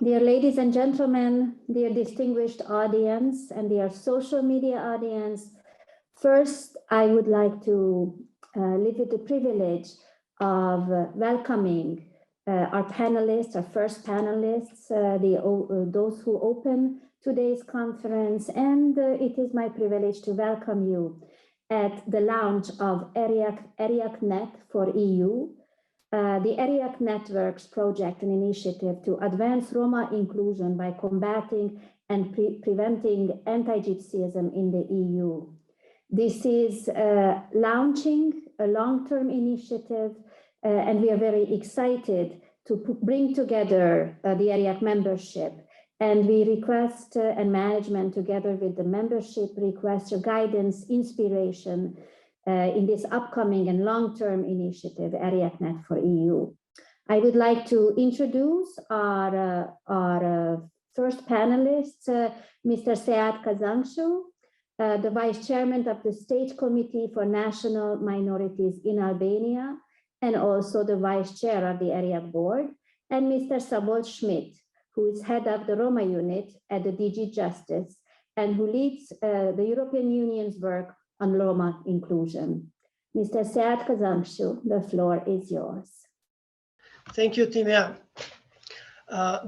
Dear ladies and gentlemen, dear distinguished audience and dear social media audience, first I would like to live with the privilege of welcoming our panelists, our first panelists, those who open today's conference, and it is my privilege to welcome you at the launch of ERIACNET4EU, the ERIAC Networks project and initiative to advance Roma inclusion by combating and preventing anti-Gypsyism in the EU. This is launching a long-term initiative, and we are very excited to bring together the ERIAC membership. And we request, and management together with the membership, request your guidance, inspiration, in this upcoming and long-term initiative, ERIACNET4EU. I would like to introduce our first panelist, Mr. Sead Kazangshu, the Vice Chairman of the State Committee for National Minorities in Albania, and also the Vice Chair of the ERIAC Board, and Mr. Szabolcs Schmidt, who is Head of the Roma Unit at the DG Justice, and who leads the European Union's work on Roma inclusion. Mr. Sead Kazangshu, the floor is yours. Thank you, Timea.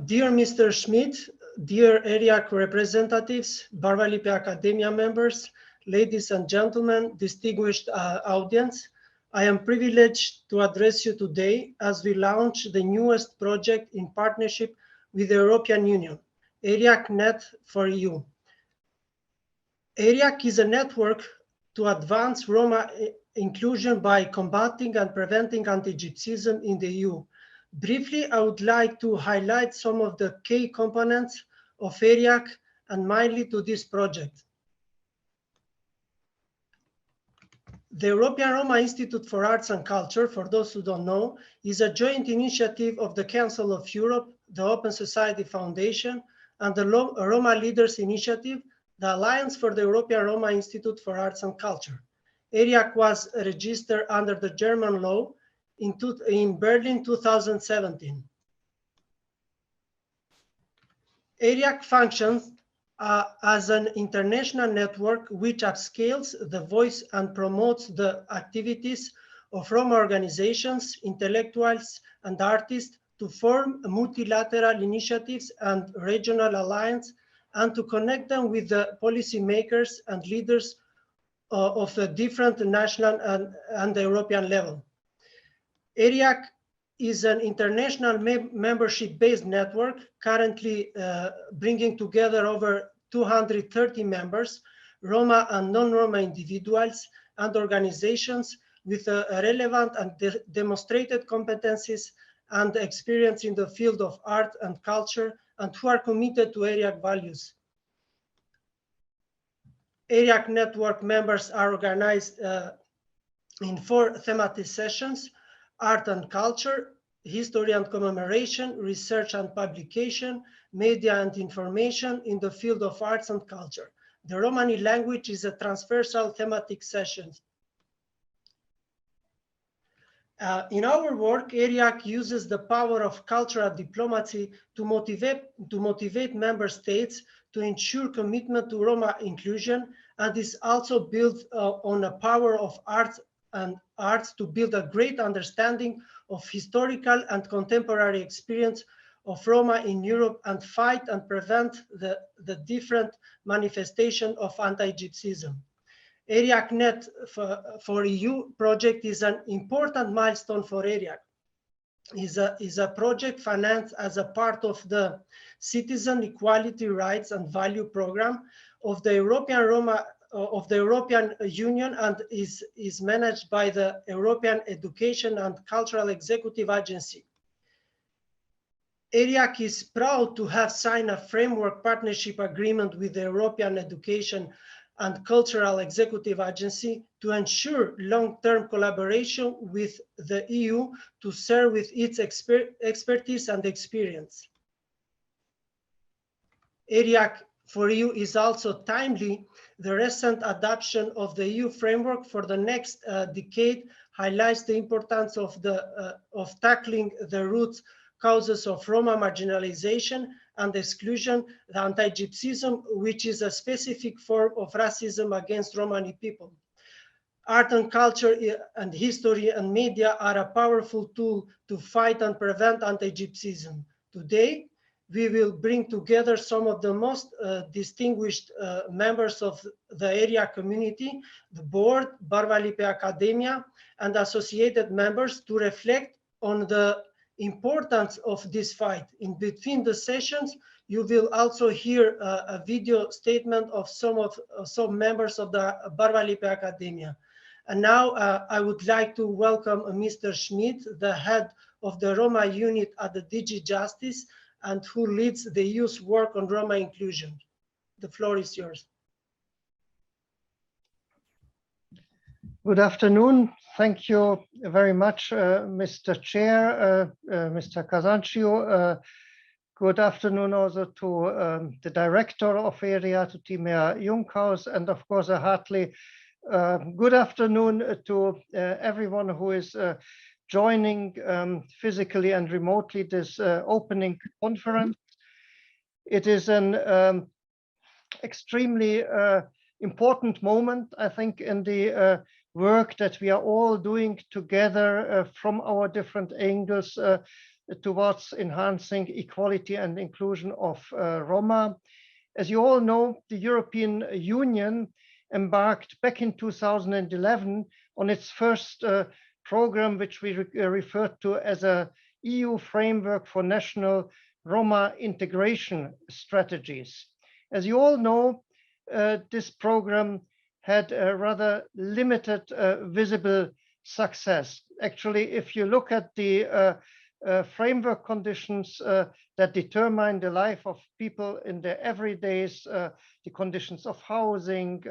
Dear Mr. Schmidt, dear ERIAC representatives, Barvalipe Academia members, ladies and gentlemen, distinguished audience, I am privileged to address you today as we launch the newest project in partnership with the European Union, ERIACNET4EU. ERIAC is a network to advance Roma inclusion by combating and preventing anti-Gypsyism in the EU. Briefly, I would like to highlight some of the key components of ERIAC and mainly to this project. The European Roma Institute for Arts and Culture, for those who don't know, is a joint initiative of the Council of Europe, the Open Society Foundation, and the Roma Leaders Initiative, the Alliance for the European Roma Institute for Arts and Culture. ERIAC was registered under the German law in Berlin 2017. ERIAC functions as an international network which upscales the voice and promotes the activities of Roma organizations, intellectuals, and artists to form multilateral initiatives and regional alliances, and to connect them with the policymakers and leaders of the different national and the European level. ERIAC is an international membership-based network, currently bringing together over 230 members, Roma and non-Roma individuals and organizations with relevant and demonstrated competencies and experience in the field of art and culture, and who are committed to ERIAC values. ERIAC network members are organized in 4 thematic sessions: art and culture, history and commemoration, research and publication, media and information in the field of arts and culture. The Romani language is a transversal thematic session. In our work, ERIAC uses the power of cultural diplomacy to motivate member states to ensure commitment to Roma inclusion, and is also built on the power of arts to build a great understanding of historical and contemporary experience of Roma in Europe and fight and prevent the different manifestation of anti-Gypsyism. ERIACNET4EU project is an important milestone for ERIAC. Is a project financed as a part of the Citizen Equality, Rights and Value Program of the European Union, and is managed by the European Education and Cultural Executive Agency. ERIAC is proud to have signed a framework partnership agreement with the European Education and Cultural Executive Agency to ensure long-term collaboration with the EU to serve with its expertise and experience. ERIAC4EU is also timely. The recent adoption of the EU framework for the next decade highlights the importance of tackling the roots causes of Roma marginalization and exclusion, the anti-Gypsyism, which is a specific form of racism against Romani people. Art and culture and history and media are a powerful tool to fight and prevent anti-Gypsyism. Today, we will bring together some of the most distinguished members of the area community, the board, Barba Lipe Academia, and associated members to reflect on the importance of this fight. In between the sessions, you will also hear a video statement of some members of the Barba Lipe Academia. And now I would like to welcome Mr. Schmidt, the head of the Roma unit at the DG Justice, and who leads the EU's work on Roma inclusion. The floor is yours. Good afternoon. Thank you very much, Mr. Chair, Mr. Casanciu. Good afternoon also to the director of ERIAC, to Timea Junghaus, and of course a heartily good afternoon to everyone who is joining physically and remotely this opening conference. It is an extremely important moment, I think, in the work that we are all doing together from our different angles towards enhancing equality and inclusion of Roma. As you all know, the European Union embarked back in 2011 on its first program, which we referred to as a EU framework for national Roma integration strategies. As you all know, this program had a rather limited visible success. Actually, if you look at the framework conditions that determine the life of people in their everydays, the conditions of housing,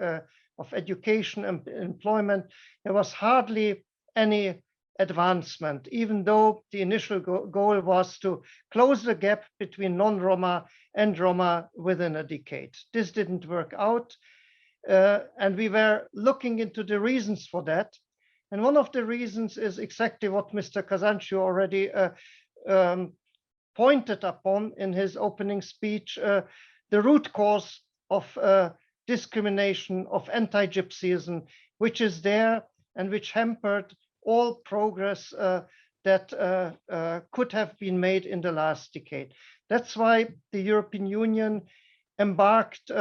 of education and employment, there was hardly any advancement, even though the initial goal was to close the gap between non-Roma and Roma within a decade. This didn't work out, and we were looking into the reasons for that. And one of the reasons is exactly what Mr. Casanciu already pointed upon in his opening speech, the root cause of discrimination, of anti-Gypsyism, which is there and which hampered all progress that could have been made in the last decade. That's why the European Union embarked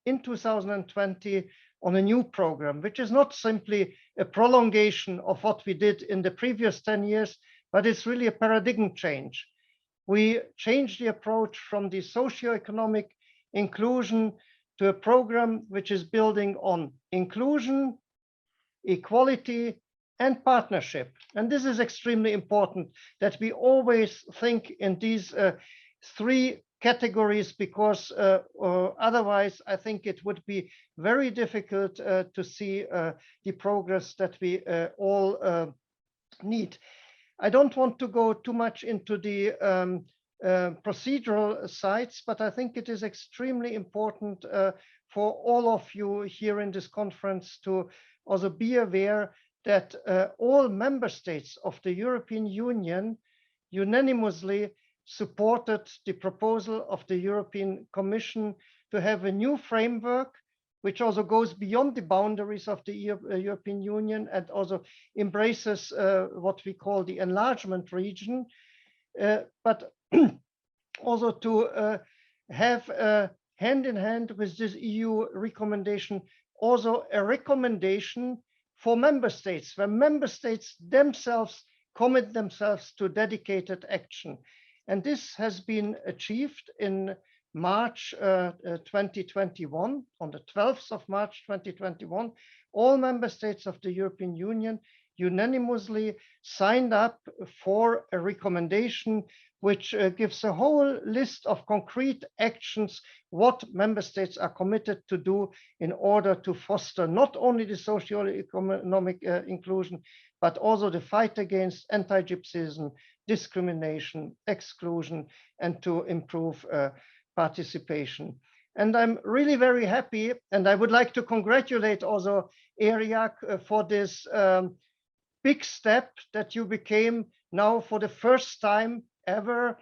in 2020 on a new program, which is not simply a prolongation of what we did in the previous 10 years, but it's really a paradigm change. We changed the approach from the socioeconomic inclusion to a program which is building on inclusion, equality, and partnership. And this is extremely important that we always think in these three categories, because otherwise I think it would be very difficult to see the progress that we all need. I don't want to go too much into the procedural sides, but I think it is extremely important for all of you here in this conference to also be aware that all member states of the European Union unanimously supported the proposal of the European Commission to have a new framework, which also goes beyond the boundaries of the European Union and also embraces what we call the enlargement region, but also to have hand in hand with this EU recommendation, also a recommendation for member states, where member states themselves commit themselves to dedicated action. And this has been achieved in March 2021, on the 12th of March 2021. All member states of the European Union unanimously signed up for a recommendation which gives a whole list of concrete actions what member states are committed to do in order to foster not only the socio-economic inclusion, but also the fight against anti-Gypsyism, discrimination, exclusion, and to improve participation. And I'm really very happy, and I would like to congratulate also ERIAC for this big step that you became now for the first time ever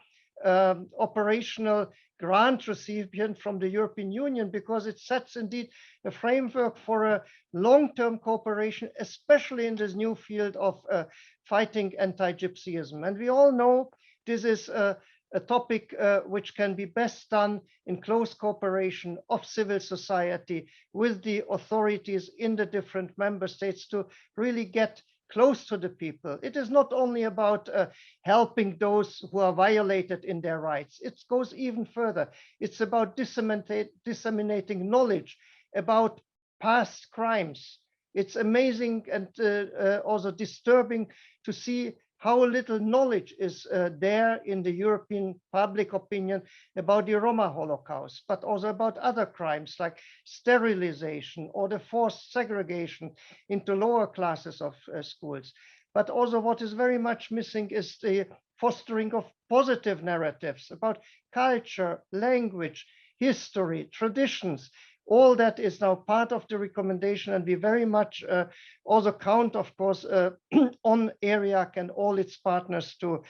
operational grant recipient from the European Union, because it sets indeed a framework for a long-term cooperation, especially in this new field of fighting anti-Gypsyism. And we all know this is a topic which can be best done in close cooperation of civil society with the authorities in the different member states to really get close to the people. It is not only about helping those who are violated in their rights. It goes even further. It's about disseminating knowledge about past crimes. It's amazing and also disturbing to see how little knowledge is there in the European public opinion about the Roma Holocaust, but also about other crimes like sterilization or the forced segregation into lower classes of schools. But also what is very much missing is the fostering of positive narratives about culture, language, history, traditions. All that is now part of the recommendation, and we very much also count, of course, on ERIAC and all its partners to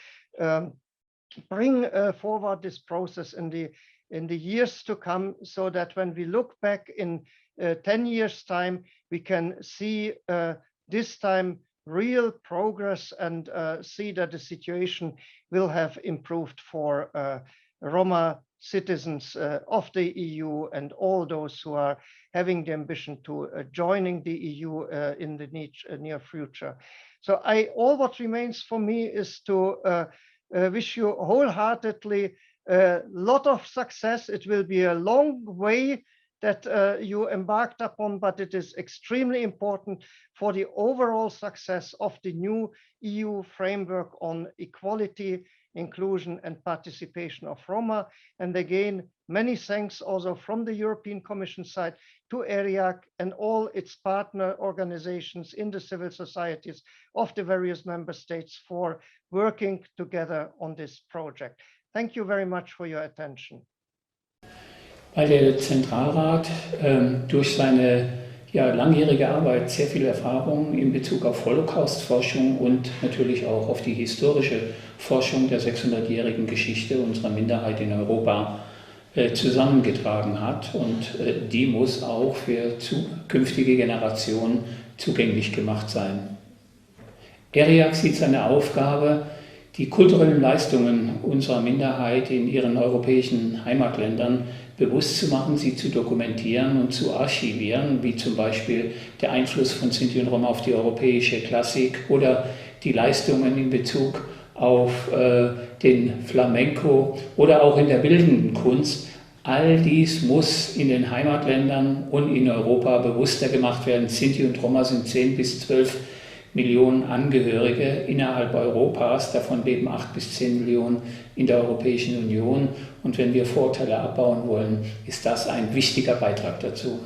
bring forward this process in the years to come, so that when we look back in 10 years' time, we can see this time real progress and see that the situation will have improved for Roma citizens of the EU and all those who are having the ambition to joining the EU in the near future. So all what remains for me is to wish you wholeheartedly a lot of success. It will be a long way that you embarked upon, but it is extremely important for the overall success of the new EU framework on equality, inclusion and participation of Roma. And again, many thanks also from the European Commission side to ERIAC and all its partner organizations in the civil societies of the various member states for working together on this project. Thank you very much for your attention. Weil der Zentralrat durch seine langjährige Arbeit sehr viel Erfahrung in Bezug auf Holocaust-Forschung und natürlich auch auf die historische Forschung der 600-jährigen Geschichte unserer Minderheit in Europa zusammengetragen hat, und die muss auch für zukünftige Generationen zugänglich gemacht sein. ERIAC sieht seine Aufgabe, die kulturellen Leistungen unserer Minderheit in ihren europäischen Heimatländern bewusst zu machen, sie zu dokumentieren und zu archivieren, wie zum Beispiel der Einfluss von Sinti und Roma auf die europäische Klassik oder die Leistungen in Bezug auf den Flamenco oder auch in der bildenden Kunst. All dies muss in den Heimatländern und in Europa bewusster gemacht werden. Sinti und Roma sind 10 bis 12 Millionen Angehörige innerhalb Europas, davon leben 8 bis 10 Millionen in der Europäischen Union. Und wenn wir Vorurteile abbauen wollen, ist das ein wichtiger Beitrag dazu.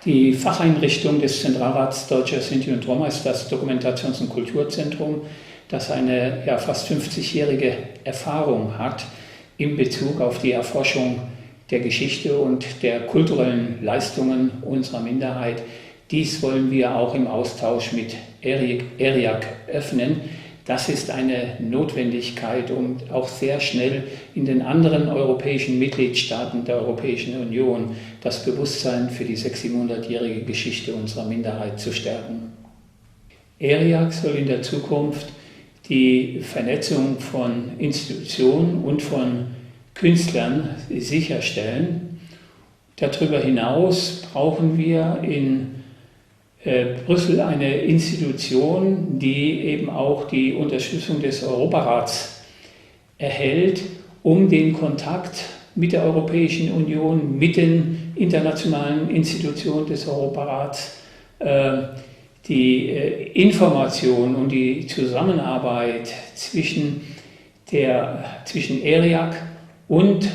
Die Facheinrichtung des Zentralrats Deutscher Sinti und Roma ist das Dokumentations- und Kulturzentrum, das eine fast 50-jährige Erfahrung hat in Bezug auf die Erforschung der Geschichte und der kulturellen Leistungen unserer Minderheit. Dies wollen wir auch im Austausch mit ERIAC öffnen. Das ist eine Notwendigkeit, um auch sehr schnell in den anderen europäischen Mitgliedstaaten der Europäischen Union das Bewusstsein für die 600-700-jährige Geschichte unserer Minderheit zu stärken. ERIAC soll in der Zukunft die Vernetzung von Institutionen und von Künstlern sicherstellen. Darüber hinaus brauchen wir in Brüssel eine Institution, die eben auch die Unterstützung des Europarats erhält, um den Kontakt mit der Europäischen Union, mit den internationalen Institutionen des Europarats, die Information und die Zusammenarbeit zwischen ERIAC und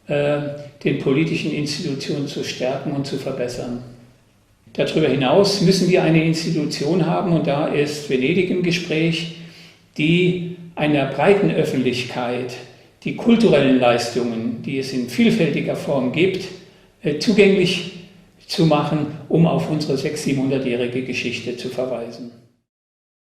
den politischen Institutionen zu stärken und zu verbessern. Darüber hinaus müssen wir eine Institution haben, und da ist Venedig im Gespräch, die einer breiten Öffentlichkeit die kulturellen Leistungen, die es in vielfältiger Form gibt, zugänglich zu machen, um auf unsere 600-700-jährige Geschichte zu verweisen.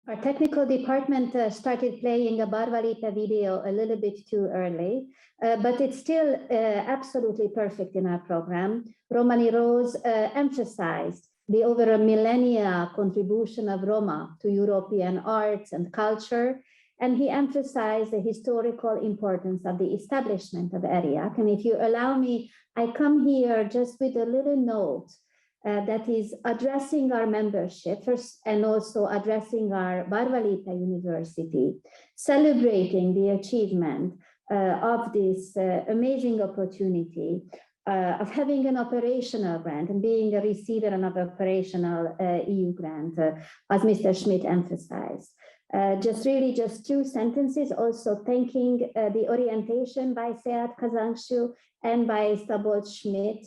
Our technical department started playing a Barvalipe video a little bit too early, but it's still absolutely perfect in our program. Romani Rose emphasized the over a millennia contribution of Roma to European arts and culture, and he emphasized the historical importance of the establishment of ERIAC. And if you allow me, I come here just with a little note that is addressing our membership first and also addressing our Barvalipe University, celebrating the achievement of this amazing opportunity of having an operational grant and being a receiver of an operational EU grant, as Mr. Schmidt emphasized. Just 2 sentences, also thanking the orientation by Sead Kazancshu and by Szabolcs Schmidt,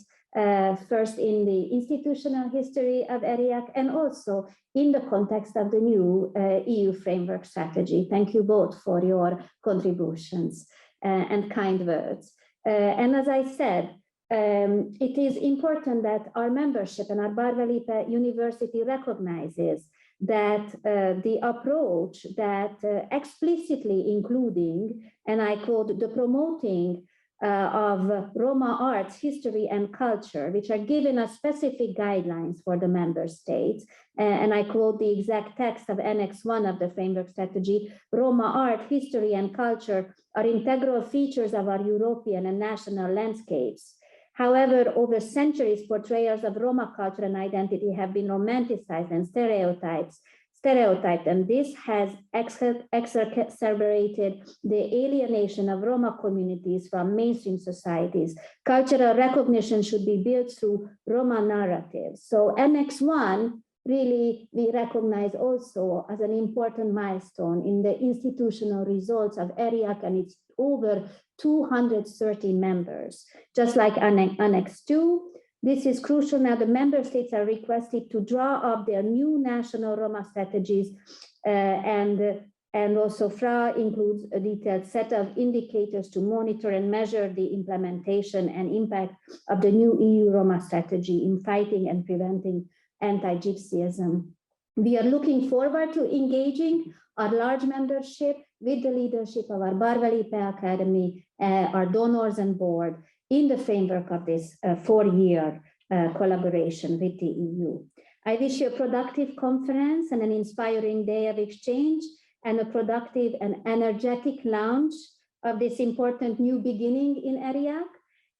first in the institutional history of ERIAC and also in the context of the new EU framework strategy. Thank you both for your contributions and kind words. And as I said, it is important that our membership and our Barvalipe University recognizes that the approach that explicitly including, and I quote, the promoting of Roma arts, history, and culture, which are given as specific guidelines for the member states. And I quote the exact text of Annex 1 of the framework strategy: Roma art, history, and culture are integral features of our European and national landscapes. However, over centuries, portrayals of Roma culture and identity have been romanticized and stereotyped, and this has exacerbated the alienation of Roma communities from mainstream societies. Cultural recognition should be built through Roma narratives. So Annex 1 really we recognize also as an important milestone in the institutional results of ERIAC and its over 230 members. Just like Annex 2, this is crucial now. The member states are requested to draw up their new national Roma strategies, and also FRA includes a detailed set of indicators to monitor and measure the implementation and impact of the new EU Roma strategy in fighting and preventing anti-Gypsyism. We are looking forward to engaging our large membership with the leadership of our Barvalipe Academy, our donors and board, in the framework of this 4-year collaboration with the EU. I wish you a productive conference and an inspiring day of exchange and a productive and energetic launch of this important new beginning in ERIAC.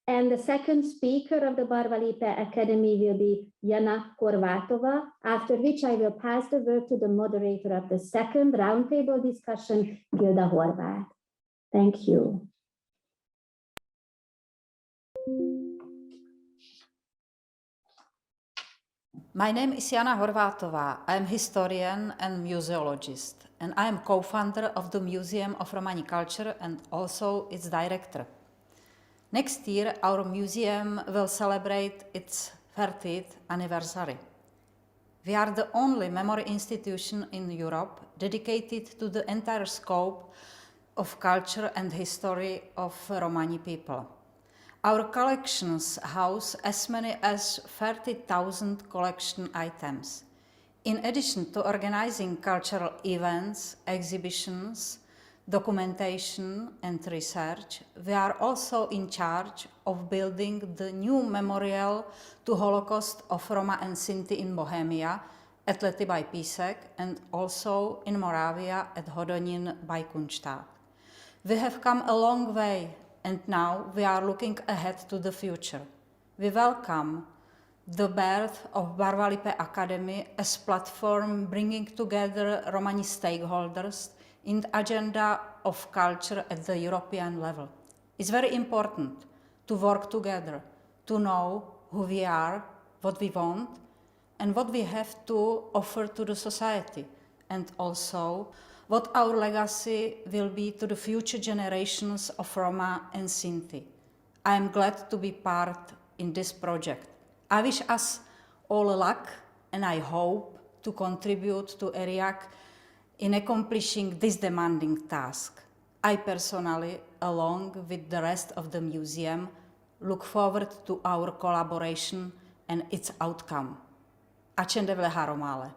And the second speaker of the Barvalipe Academy will be Jana Horvátova, after which I will pass the word to the moderator of the second roundtable discussion, Gilda Horváth. Thank you. My name is Jana Horvátova. I am historian and museologist, and I am co-founder of the Museum of Romani Culture and also its director. Next year, our museum will celebrate its 30th anniversary. We are the only memory institution in Europe dedicated to the entire scope of culture and history of Romani people. Our collections house as many as 30,000 collection items. In addition to organizing cultural events, exhibitions, documentation and research, we are also in charge of building the new memorial to Holocaust of Roma and Sinti in Bohemia at Lety by Písek and also in Moravia at Hodonín by Kunštát. We have come a long way and now we are looking ahead to the future. We welcome the birth of Barvalipe Academy as platform bringing together Romani stakeholders in the agenda of culture at the European level. It's very important to work together, to know who we are, what we want, and what we have to offer to the society, and also what our legacy will be to the future generations of Roma and Sinti. I am glad to be part in this project. I wish us all luck, and I hope to contribute to ERIAC in accomplishing this demanding task. I personally, along with the rest of the museum, look forward to our collaboration and its outcome. Accendevle Haromale.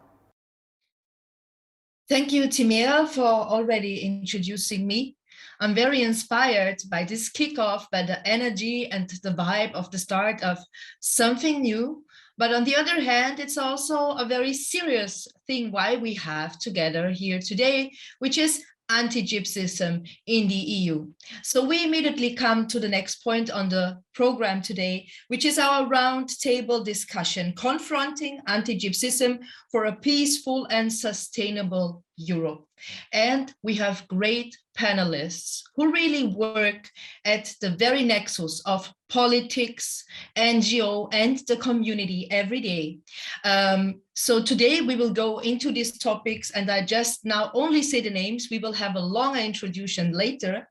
Thank you, Timea, for already introducing me. I'm very inspired by this kickoff, by the energy and the vibe of the start of something new. But on the other hand, it's also a very serious thing why we have together here today, which is anti-gypsyism in the EU. So we immediately come to the next point on the program today, which is our roundtable discussion, confronting anti-gypsyism for a peaceful and sustainable Europe. And we have great panelists who really work at the very nexus of politics, NGO, and the community every day. So today we will go into these topics, and I just now only say the names. We will have a longer introduction later.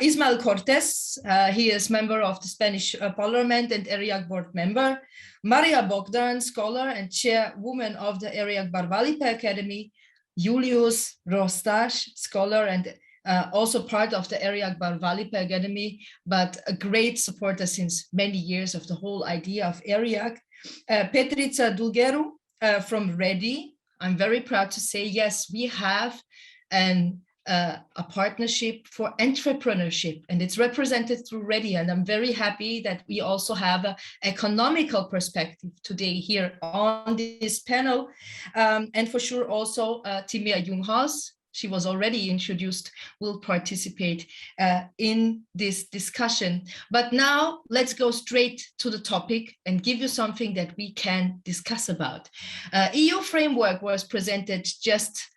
Ismael Cortes, he is member of the Spanish Parliament and ERIAC board member. Maria Bogdan, scholar and chairwoman of the ERIAC Barvalipe Academy. Julius Rostash, scholar and also part of the ERIAC Barvalipe Academy, but a great supporter since many years of the whole idea of ERIAC. Petrica Dulgeru from READY. I'm very proud to say, yes, we have a partnership for entrepreneurship, and it's represented through READY. And I'm very happy that we also have an economical perspective today here on this panel. And for sure also Timea Junghaus, she was already introduced, will participate in this discussion. But now let's go straight to the topic and give you something that we can discuss about. EU framework was presented just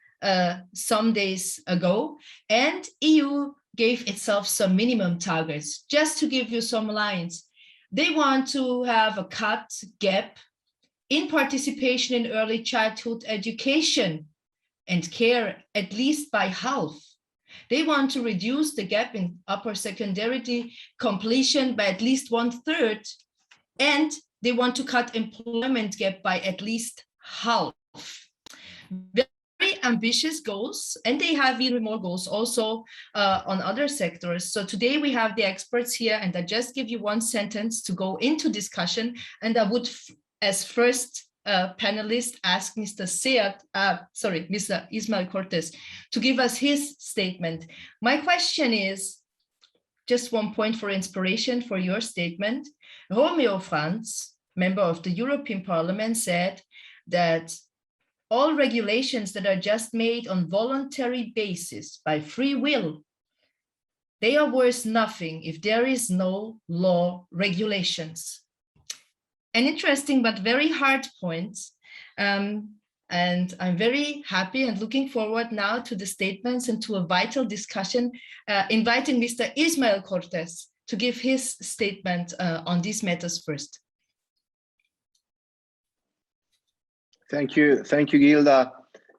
some days ago, and EU gave itself some minimum targets. Just to give you some lines, they want to have a cut gap in participation in early childhood education and care at least by half. They want to reduce the gap in upper secondary completion by at least 1/3, and they want to cut employment gap by at least half. Very ambitious goals, and they have even more goals also on other sectors. So today we have the experts here, and I just give you one sentence to go into discussion, and I would, as first panelist, ask Mr. Mr. Ismael Cortes to give us his statement. My question is, just one point for inspiration for your statement. Romeo Franz, member of the European Parliament, said that all regulations that are just made on voluntary basis by free will, they are worth nothing if there is no law regulations. An interesting but very hard point. And I'm very happy and looking forward now to the statements and to a vital discussion, inviting Mr. Ismael Cortes to give his statement on these matters first. Thank you, Gilda,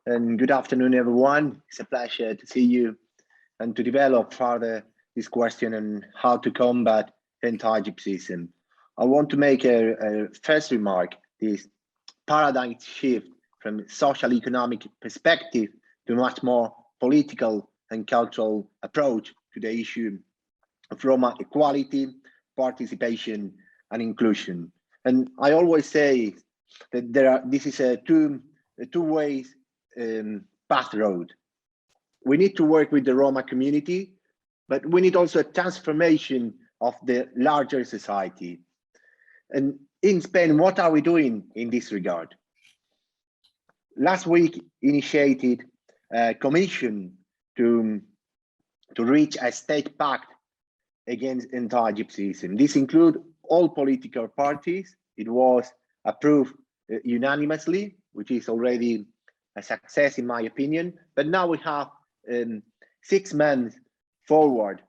and good afternoon, everyone. It's a pleasure to see you and to develop further this question on how to combat anti-Gypsyism. I want to make a first remark. This paradigm shift from social economic perspective to a much more political and cultural approach to the issue of Roma equality, participation, and inclusion. And I always say that this is a two-way path road. We need to work with the Roma community, but we need also a transformation of the larger society. And in Spain, what are we doing in this regard? Last week, initiated a commission to reach a state pact against anti-Gypsyism. This includes all political parties. It was approved unanimously, which is already a success in my opinion. But now we have 6 months forward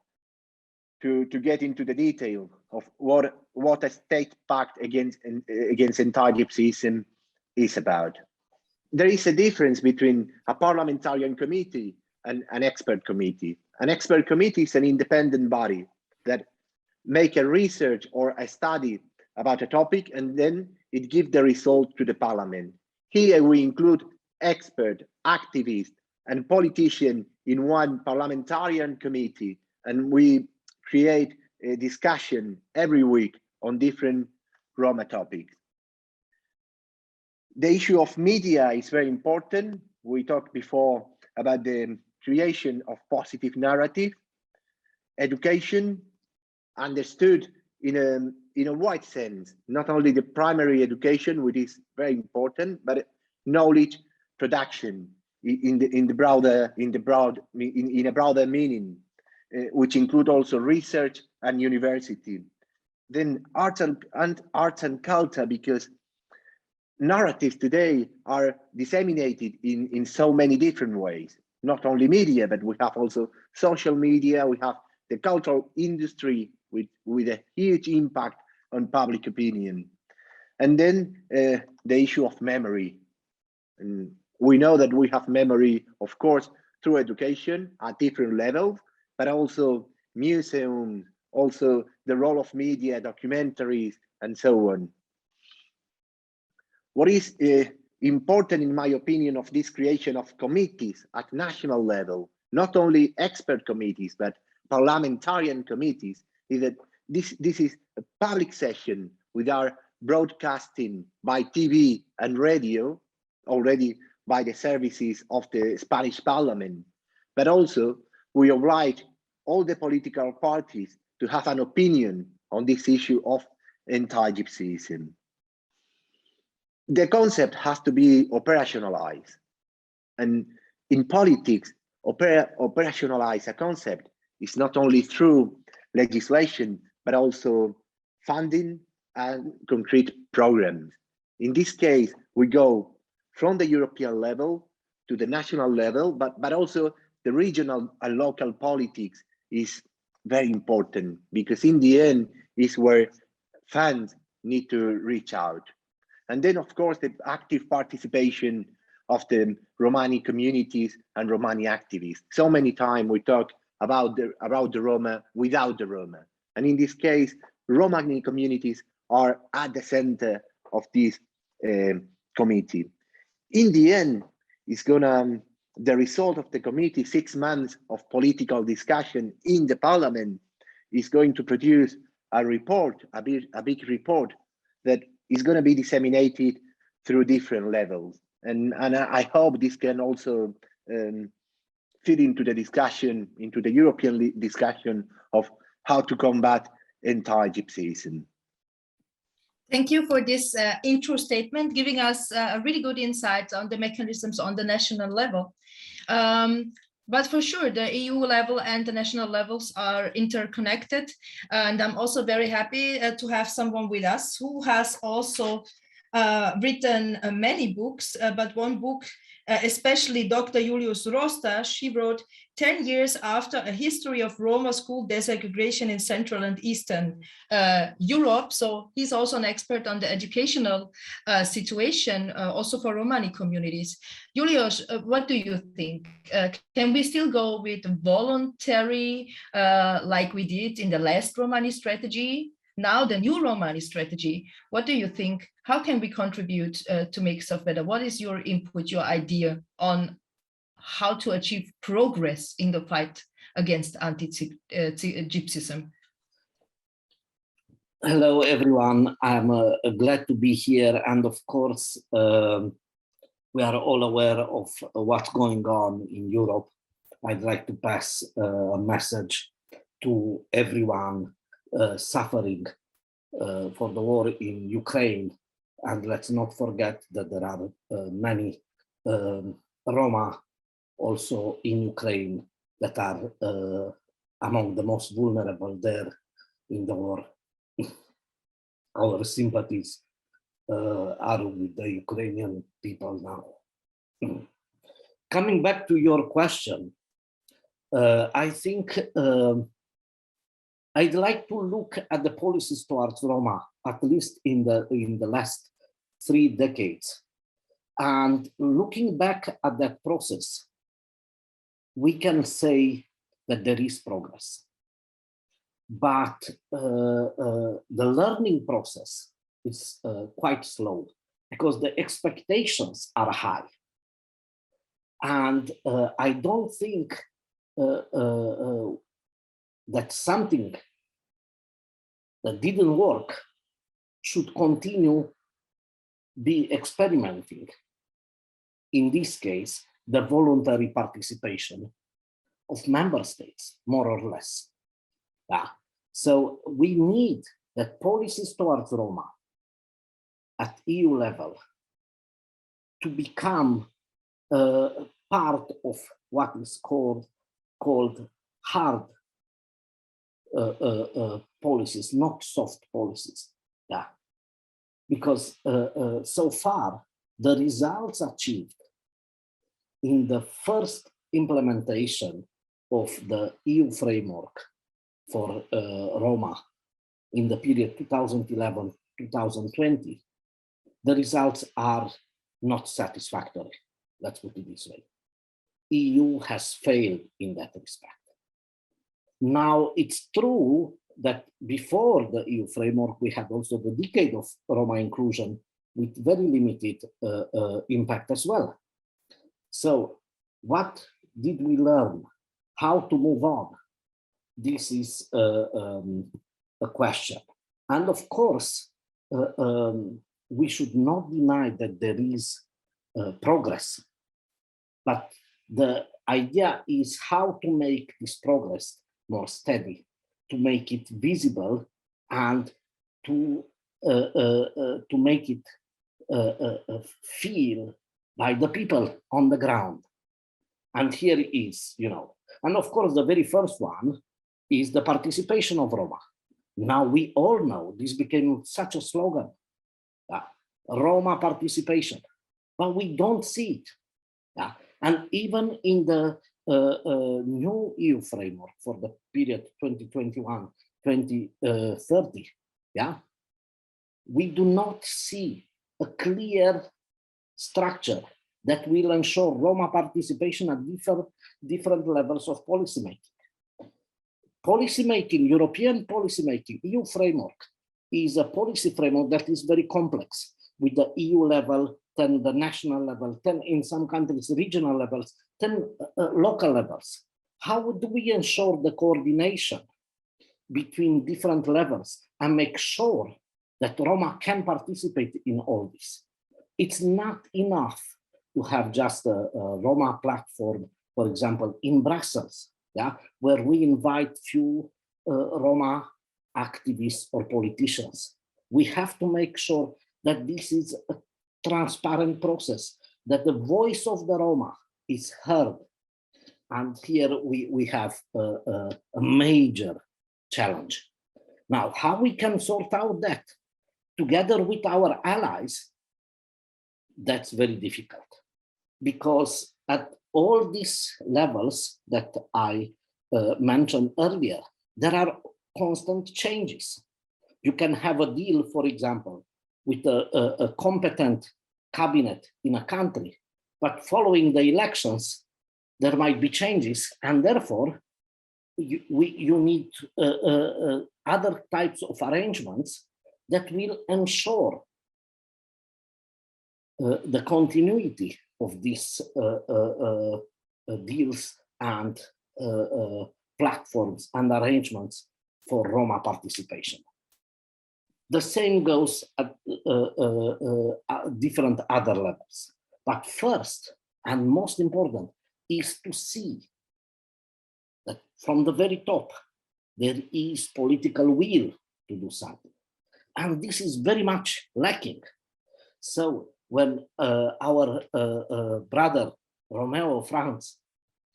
to get into the detail of what a state pact against anti-Gypsyism is about. There is a difference between a parliamentarian committee and an expert committee. An expert committee is an independent body that make a research or a study about a topic, and then it gives the result to the parliament. Here we include expert, activists, and politicians in one parliamentarian committee, and we create a discussion every week on different Roma topics. The issue of media is very important. We talked before about the creation of positive narrative, education understood in a wide sense, not only the primary education, which is very important, but knowledge production in a broader meaning, which include also research and university. Then arts and culture, because narratives today are disseminated in so many different ways, not only media, but we have also social media, we have the cultural industry with a huge impact on public opinion. And then the issue of memory. And we know that we have memory, of course, through education at different levels, but also museums, also the role of media, documentaries, and so on. What is important, in my opinion, of this creation of committees at national level, not only expert committees, but parliamentarian committees, is that this is a public session with our broadcasting by TV and radio, already by the services of the Spanish Parliament, but also we oblige all the political parties to have an opinion on this issue of anti-Gypsyism. The concept has to be operationalized, and in politics, operationalize a concept is not only through legislation, but also funding and concrete programs. In this case, we go from the European level to the national level, but also the regional and local politics is very important, because in the end is where funds need to reach out. And then, of course, the active participation of the Romani communities and Romani activists. So many times we talk about the Roma without the Roma. And in this case, Romani communities are at the center of this committee. In the end, it's the result of the committee, 6 months of political discussion in the parliament, is going to produce a report, a big report that is going to be disseminated through different levels. And I hope this can also fit into the discussion, into the European discussion of how to combat anti-Gypsyism. Thank you for this intro statement, giving us a really good insight on the mechanisms on the national level. But for sure, the EU level and the national levels are interconnected. And I'm also very happy to have someone with us who has also written many books, but one book, especially Dr. Julius Rosta, she wrote 10 years after a history of Roma school desegregation in Central and Eastern Europe. So he's also an expert on the educational situation, also for Romani communities. Julius, what do you think? Can we still go with voluntary, like we did in the last Romani strategy? Now the new Romani strategy, what do you think? How can we contribute to make stuff better? What is your input, your idea on how to achieve progress in the fight against anti-Gypsyism? Hello, everyone. I'm glad to be here. And of course, we are all aware of what's going on in Europe. I'd like to pass a message to everyone suffering for the war in Ukraine. And let's not forget that there are many Roma also in Ukraine that are among the most vulnerable there in the war. Our sympathies are with the Ukrainian people now. Coming back to your question, I think I'd like to look at the policies towards Roma, at least in the last 3 decades. And looking back at that process, we can say that there is progress. But the learning process is quite slow because the expectations are high. And I don't think that something that didn't work should continue be experimenting in this case, the voluntary participation of member states, more or less. Yeah. So we need that policies towards Roma at EU level to become part of what is called hard policies, not soft policies. Yeah, because so far the results achieved in the first implementation of the EU framework for Roma in the period 2011-2020, the results are not satisfactory. Let's put it this way. EU has failed in that respect. Now, it's true that before the EU framework, we had also the decade of Roma inclusion with very limited impact as well. So what did we learn? How to move on? This is a question. And of course, we should not deny that there is progress, but the idea is how to make this progress more steady, to make it visible, and to make it feel by the people on the ground. And here it is, you know. And of course, the very first one is the participation of Roma. Now we all know this became such a slogan, Roma participation, but we don't see it. Yeah? And even in the new EU framework for the period 2021-2030, yeah, we do not see a clear structure that will ensure Roma participation at different levels of policymaking. Policymaking, European policymaking, EU framework is a policy framework that is very complex, with the EU level, then the national level, then in some countries, regional levels, then local levels. How do we ensure the coordination between different levels and make sure that Roma can participate in all this? It's not enough to have just a Roma platform, for example, in Brussels, yeah, where we invite few Roma activists or politicians. We have to make sure that this is a transparent process, that the voice of the Roma is heard. And here we have a major challenge. Now, how we can sort out that together with our allies, that's very difficult, because at all these levels that I mentioned earlier, there are constant changes. You can have a deal, for example, with a competent cabinet in a country, but following the elections, there might be changes, and therefore you need other types of arrangements that will ensure the continuity of these deals and platforms and arrangements for Roma participation. The same goes at different other levels. But first and most important is to see that from the very top, there is political will to do something. And this is very much lacking. So when our brother Romeo Franz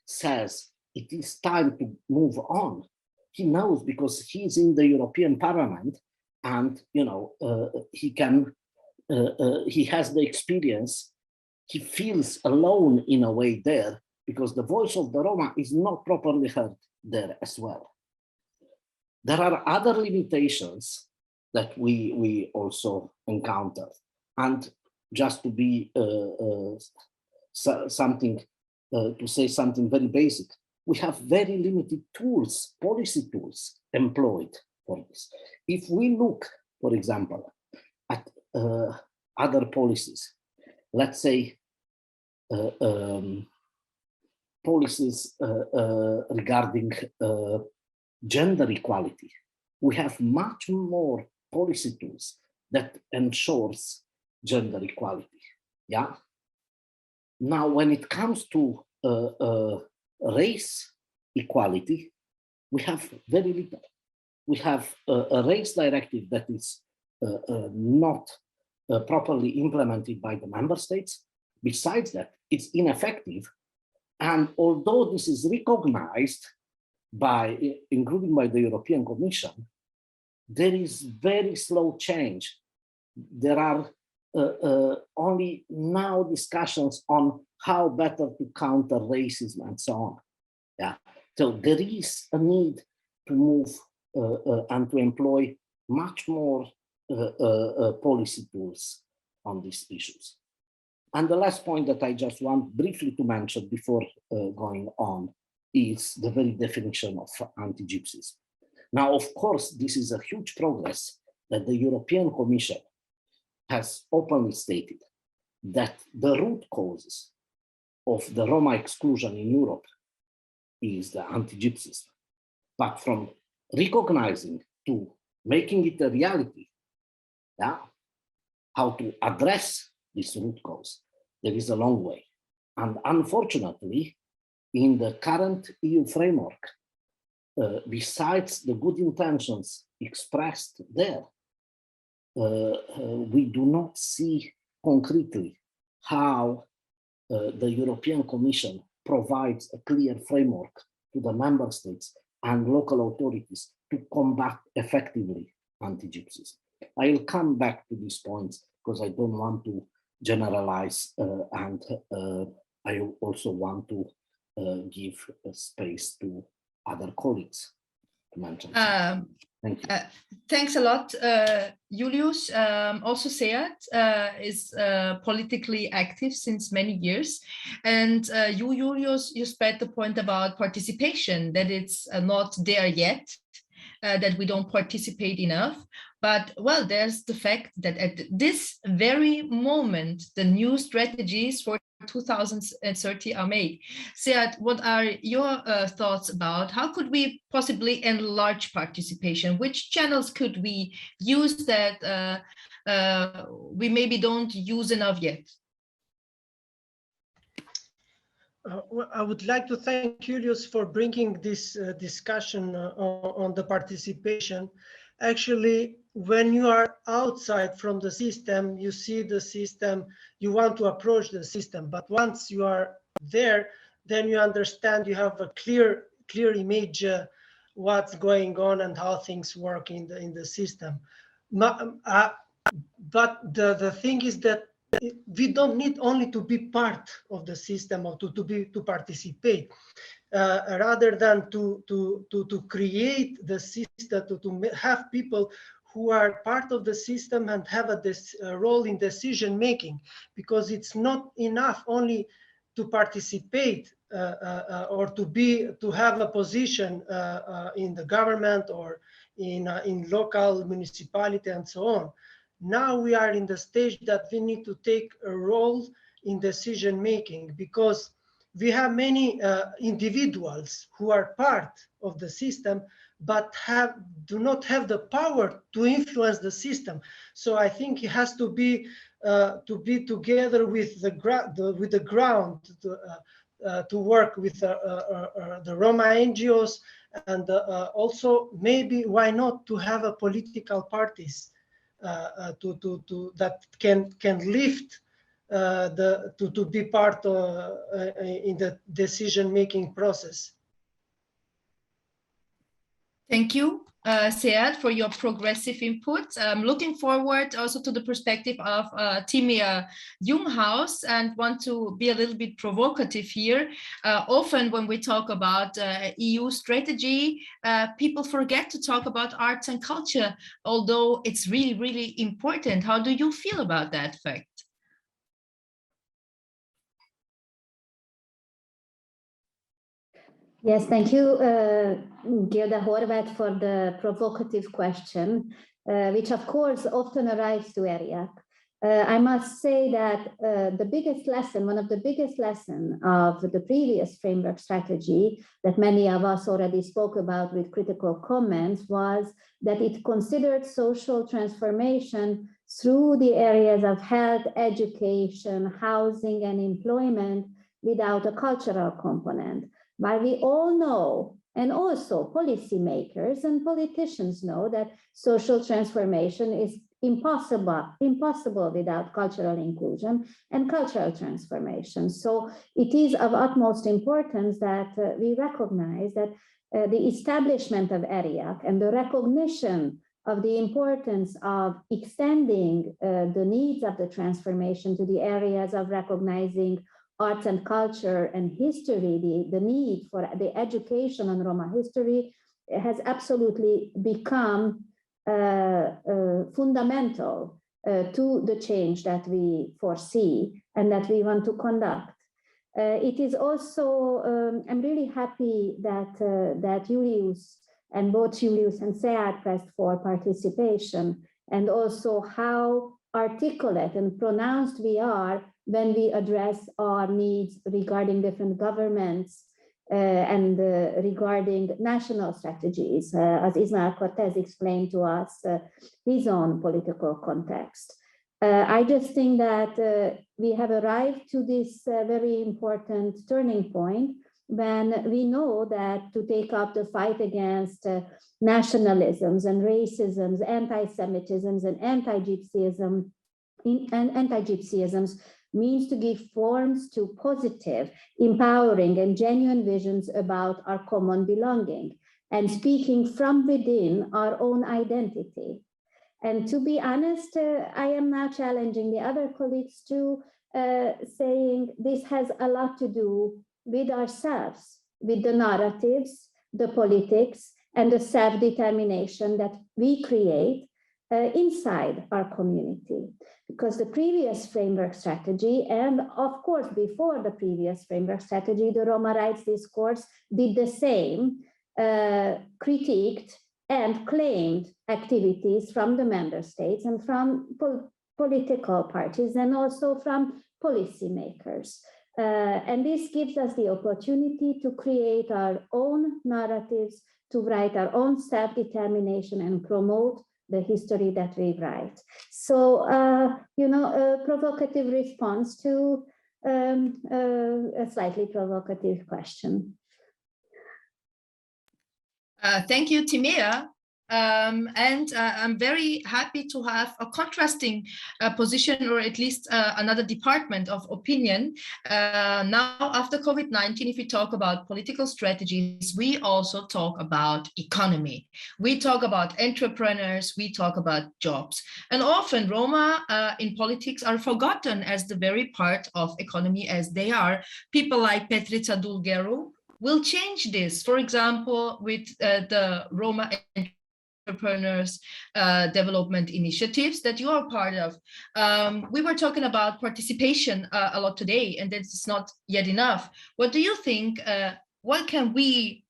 says it is time to move on, he knows, because he's in the European Parliament, and you know he has the experience. He feels alone in a way there, because the voice of the Roma is not properly heard there as well. There are other limitations that we also encounter, and just to be something to say something very basic, we have very limited tools, policy tools employed for this. If we look, for example, at other policies, let's say policies regarding gender equality, we have much more policy tools that ensures gender equality. Yeah. Now, when it comes to race equality, we have very little. We have a race directive that is not properly implemented by the member states. Besides that, it's ineffective. And although this is recognized by, including by the European Commission, there is very slow change. There are only now discussions on how better to counter racism and so on. Yeah, so there is a need to move and to employ much more policy tools on these issues. And the last point that I just want briefly to mention before going on is the very definition of anti-Gypsyism. Now, of course, this is a huge progress that the European Commission has openly stated that the root causes of the Roma exclusion in Europe is the anti-Gypsyism. But from recognizing to making it a reality, yeah, how to address this root cause, there is a long way. And unfortunately, in the current EU framework, besides the good intentions expressed there, we do not see concretely how the European Commission provides a clear framework to the member states and local authorities to combat effectively anti-Gypsyism. I'll come back to these points because I don't want to generalize and I also want to give space to other colleagues to mention. Thank you. Thanks a lot, Julius. Also, Sead is politically active since many years. And you, Julius, you spread the point about participation, that it's not there yet, that we don't participate enough. But, well, there's the fact that at this very moment, the new strategies for 2030 are made. Sead, what are your thoughts about how could we possibly enlarge participation? Which channels could we use that we maybe don't use enough yet? Well, I would like to thank Julius for bringing this discussion on the participation. Actually, when you are outside from the system, you see the system, you want to approach the system, but once you are there, then you understand, you have a clear image what's going on and how things work in the system. But the thing is that we don't need only to be part of the system or to participate, rather than to create the system, to have people who are part of the system and have a role in decision making, because it's not enough only to participate or to have a position in the government or in local municipality and so on. Now we are in the stage that we need to take a role in decision making, because we have many individuals who are part of the system but do not have the power to influence the system. So I think it has to be together with the ground to work with the Roma NGOs, and also maybe why not to have a political parties that can lift to be part in the decision-making process. Thank you, Sead, for your progressive input. I'm looking forward also to the perspective of Timea Junghaus, and want to be a little bit provocative here. Often when we talk about EU strategy, people forget to talk about arts and culture, although it's really, really important. How do you feel about that fact? Yes, thank you, Gilda Horvath, for the provocative question, which of course often arrives to ERIAC. I must say that the biggest lesson, one of the biggest lessons of the previous framework strategy that many of us already spoke about with critical comments was that it considered social transformation through the areas of health, education, housing, and employment without a cultural component. While we all know, and also policymakers and politicians know, that social transformation is impossible without cultural inclusion and cultural transformation. So it is of utmost importance that we recognize that the establishment of ERIAC and the recognition of the importance of extending the needs of the transformation to the areas of recognizing arts and culture and history, the need for the education on Roma history has absolutely become fundamental to the change that we foresee and that we want to conduct. It is also, I'm really happy that, that Julius and both Julius and Sead pressed for participation, and also how articulate and pronounced we are when we address our needs regarding different governments and regarding national strategies, as Ismael Cortez explained to us his own political context. I just think that we have arrived to this very important turning point when we know that to take up the fight against nationalisms and racisms, anti-Semitisms and anti-Gypsyisms means to give forms to positive, empowering and genuine visions about our common belonging and speaking from within our own identity. And to be honest, I am now challenging the other colleagues to saying this has a lot to do with ourselves, with the narratives, the politics, and the self-determination that we create inside our community. Because the previous framework strategy, and of course, before the previous framework strategy, the Roma rights discourse did the same, critiqued and claimed activities from the member states and from political parties and also from policymakers. And this gives us the opportunity to create our own narratives, to write our own self-determination and promote the history that we write. So, you know, a provocative response to a slightly provocative question. Thank you, Timea. I'm very happy to have a contrasting position, or at least another department of opinion. Now, after COVID-19, if we talk about political strategies, we also talk about economy. We talk about entrepreneurs, we talk about jobs. And often Roma in politics are forgotten as the very part of economy as they are. People like Petrica Dulgeru will change this, for example, with the Roma entrepreneurs development initiatives that you are part of. We were talking about participation a lot today, and that's not yet enough. What do you think? How can we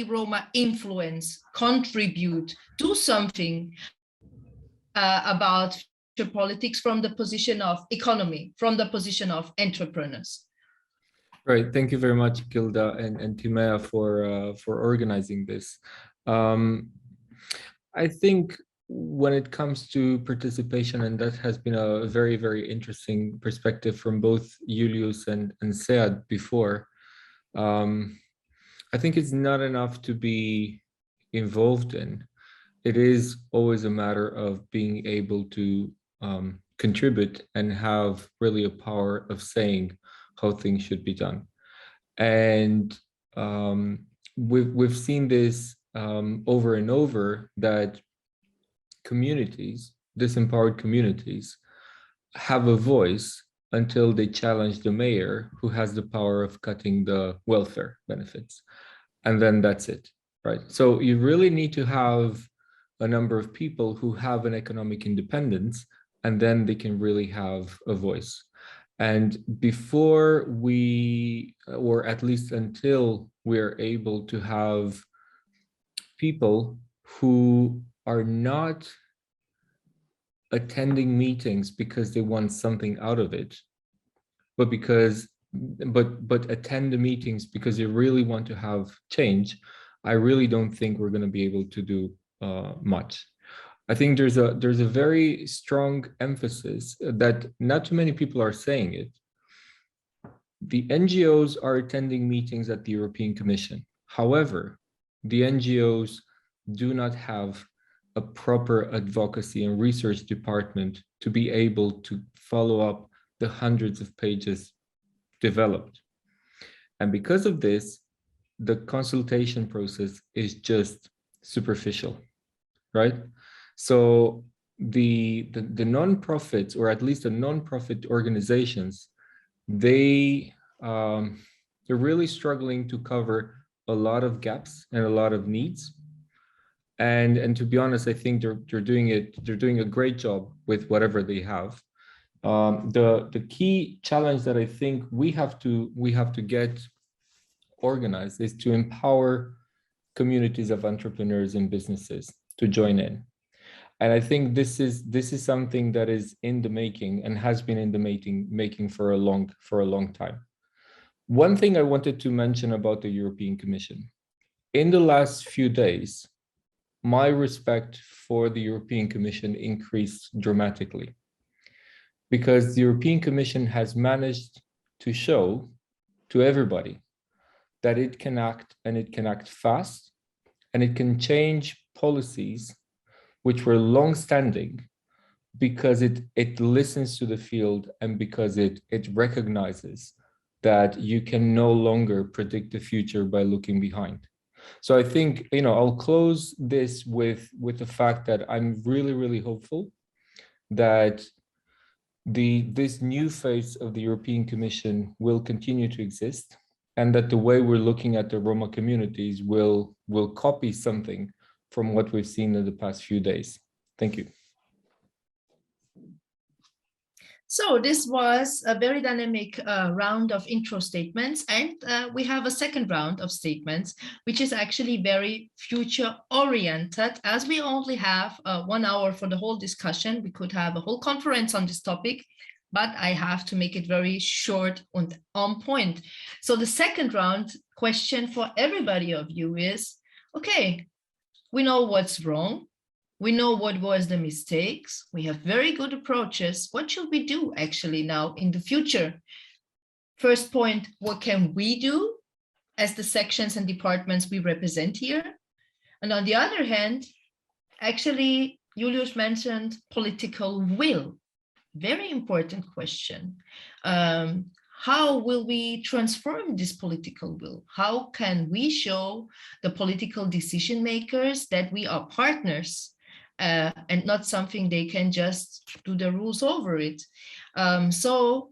Roma influence, contribute, do something about politics from the position of economy, from the position of entrepreneurs? Right. Thank you very much, Gilda and Timea for organizing this. I think when it comes to participation, and that has been a very, very interesting perspective from both Julius and Sead before, I think it's not enough to be involved in. It is always a matter of being able to contribute and have really a power of saying how things should be done. And we've seen this over and over, that communities, disempowered communities, have a voice until they challenge the mayor, who has the power of cutting the welfare benefits. And then that's it, right? So you really need to have a number of people who have an economic independence, and then they can really have a voice. And before we, or at least until we're able to have people who are not attending meetings because they want something out of it, but attend the meetings because they really want to have change, I really don't think we're going to be able to do much. I think there's a very strong emphasis that not too many people are saying it. The NGOs are attending meetings at the European Commission. However, the NGOs do not have a proper advocacy and research department to be able to follow up the hundreds of pages developed. And because of this, the consultation process is just superficial, right? So the non-profits, or at least the non-profit organizations, they're really struggling to cover a lot of gaps and a lot of needs. And to be honest, I think they're doing a great job with whatever they have. The key challenge that I think we have to get organized is to empower communities of entrepreneurs and businesses to join in. And I think this is something that is in the making and has been in the making for a long time. One thing I wanted to mention about the European Commission. In the last few days, my respect for the European Commission increased dramatically, because the European Commission has managed to show to everybody that it can act, and it can act fast, and it can change policies which were long-standing, because it listens to the field, and because it recognizes that you can no longer predict the future by looking behind. So I think, I'll close this with the fact that I'm really, really hopeful that this new phase of the European Commission will continue to exist, and that the way we're looking at the Roma communities will copy something from what we've seen in the past few days. Thank you. So this was a very dynamic round of intro statements, and we have a second round of statements, which is actually very future oriented. As we only have 1 hour for the whole discussion, we could have a whole conference on this topic, but I have to make it very short and on point. So the second round question for everybody of you is, okay, we know what's wrong. We know what was the mistakes. We have very good approaches. What should we do actually now in the future? First point, what can we do as the sections and departments we represent here? And on the other hand, actually, Julius mentioned political will. Very important question. How will we transform this political will? How can we show the political decision makers that we are partners and not something they can just do the rules over it? So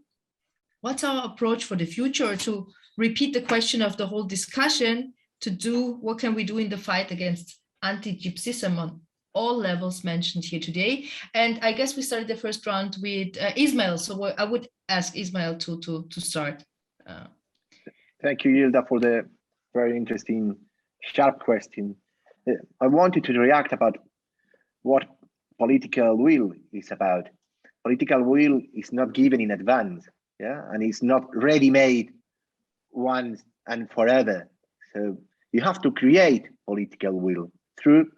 what's our approach for the future? To repeat the question of the whole discussion, to do what can we do in the fight against anti-Gypsyism on all levels mentioned here today. And I guess we started the first round with Ismail. So I would ask Ismail to start. Thank you, Yilda, for the very interesting, sharp question. I wanted to react about what political will is about. Political will is not given in advance, yeah, and it's not ready-made once and forever. So you have to create political will through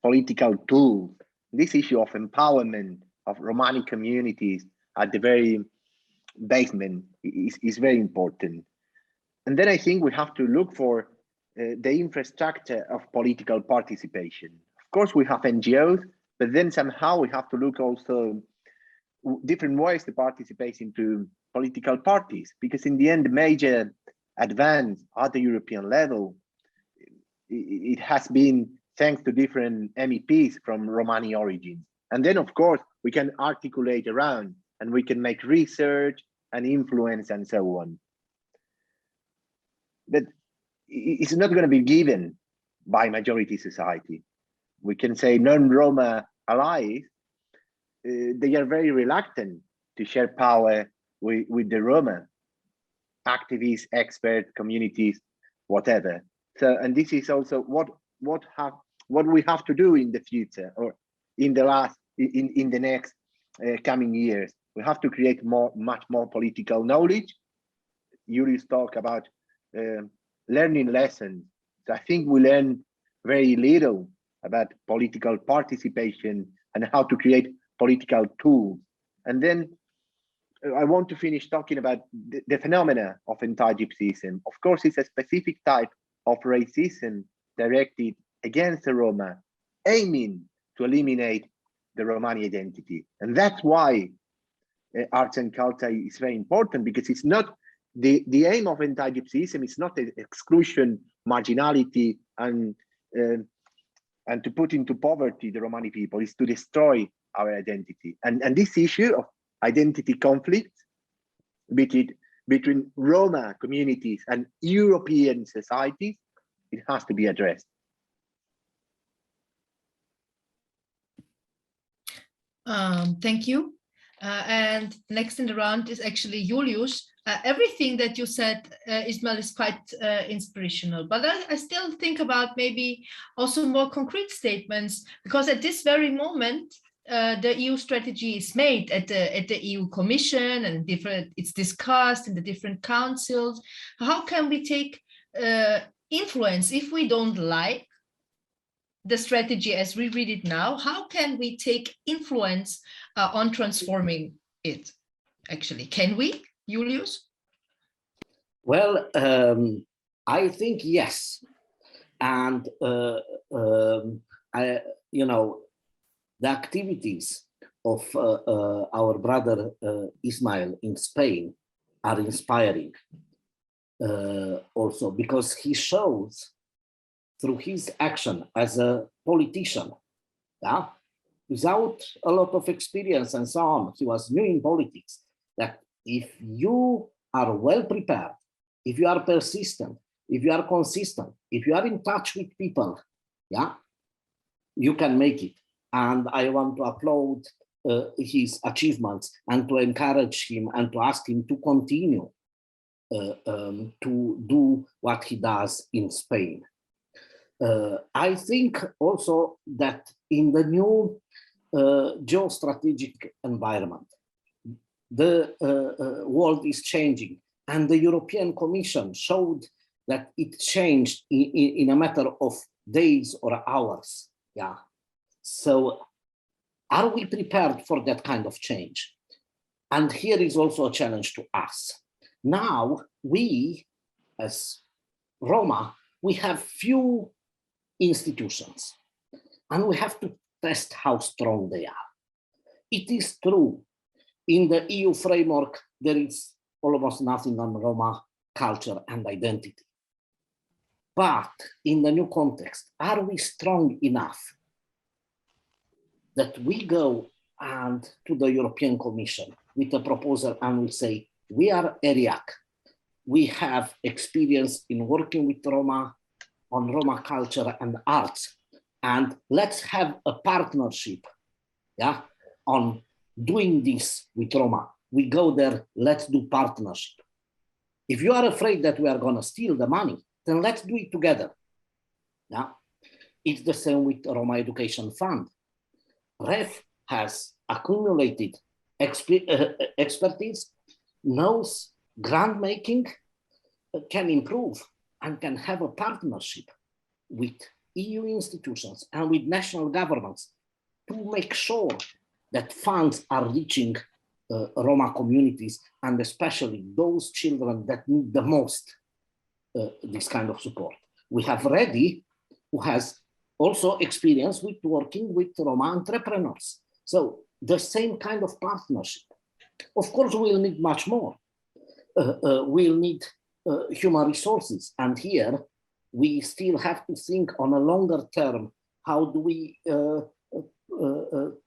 political tools. This issue of empowerment of Romani communities at the very basement is very important. And then I think we have to look for the infrastructure of political participation. Of course, we have NGOs, but then somehow we have to look also different ways to participate into political parties, because in the end, the major advance at the European level, it has been thanks to different MEPs from Romani origins. And then, of course, we can articulate around, and we can make research and influence and so on. But it's not going to be given by majority society. We can say non-Roma allies, they are very reluctant to share power with the Roma activists, experts, communities, whatever. So, and this is also what we have to do in the future, or in the next coming years. We have to create much more political knowledge. Julius talked about learning lessons. So I think we learn very little about political participation and how to create political tools. And then I want to finish talking about the phenomena of anti-Gypsyism. Of course, it's a specific type of racism directed against the Roma, aiming to eliminate the Romani identity. And that's why arts and culture is very important, because it's not the aim of anti-Gypsyism is not exclusion, marginality, and to put into poverty the Romani people. It's to destroy our identity. And this issue of identity conflict between Roma communities and European societies, it has to be addressed. Thank you. And next in the round is actually Julius. Everything that you said, Ismail, is quite inspirational, but I still think about maybe also more concrete statements, because at this very moment, the EU strategy is made at the EU Commission, and it's discussed in the different councils. How can we take influence if we don't like the strategy as we read it now? How can we take influence on transforming it? Actually, can we, Julius? Well, I think yes, and the activities of our brother Ismail in Spain are inspiring also, because he shows through his action as a politician, yeah, without a lot of experience and so on, he was new in politics, that if you are well prepared, if you are persistent, if you are consistent, if you are in touch with people, yeah, you can make it. And I want to applaud his achievements and to encourage him and to ask him to continue to do what he does in Spain. I think also that in the new geostrategic environment, the world is changing, and the European Commission showed that it changed in a matter of days or hours. Yeah. So are we prepared for that kind of change? And here is also a challenge to us. Now, we, as Roma, we have few institutions, and we have to test how strong they are. It is true, in the EU framework, there is almost nothing on Roma culture and identity. But in the new context, are we strong enough that we go and to the European Commission with a proposal and we say, we are ERIAC, we have experience in working with Roma, on Roma culture and arts, and let's have a partnership, yeah, on doing this with Roma. We go there, let's do partnership. If you are afraid that we are gonna steal the money, then let's do it together, yeah. It's the same with Roma Education Fund. REF has accumulated expertise, knows grant making, can improve, and can have a partnership with EU institutions and with national governments to make sure that funds are reaching Roma communities, and especially those children that need the most this kind of support. We have Reddy, who has also experience with working with Roma entrepreneurs. So the same kind of partnership. Of course, we'll need much more. We'll need human resources. And here, we still have to think on a longer term, how do we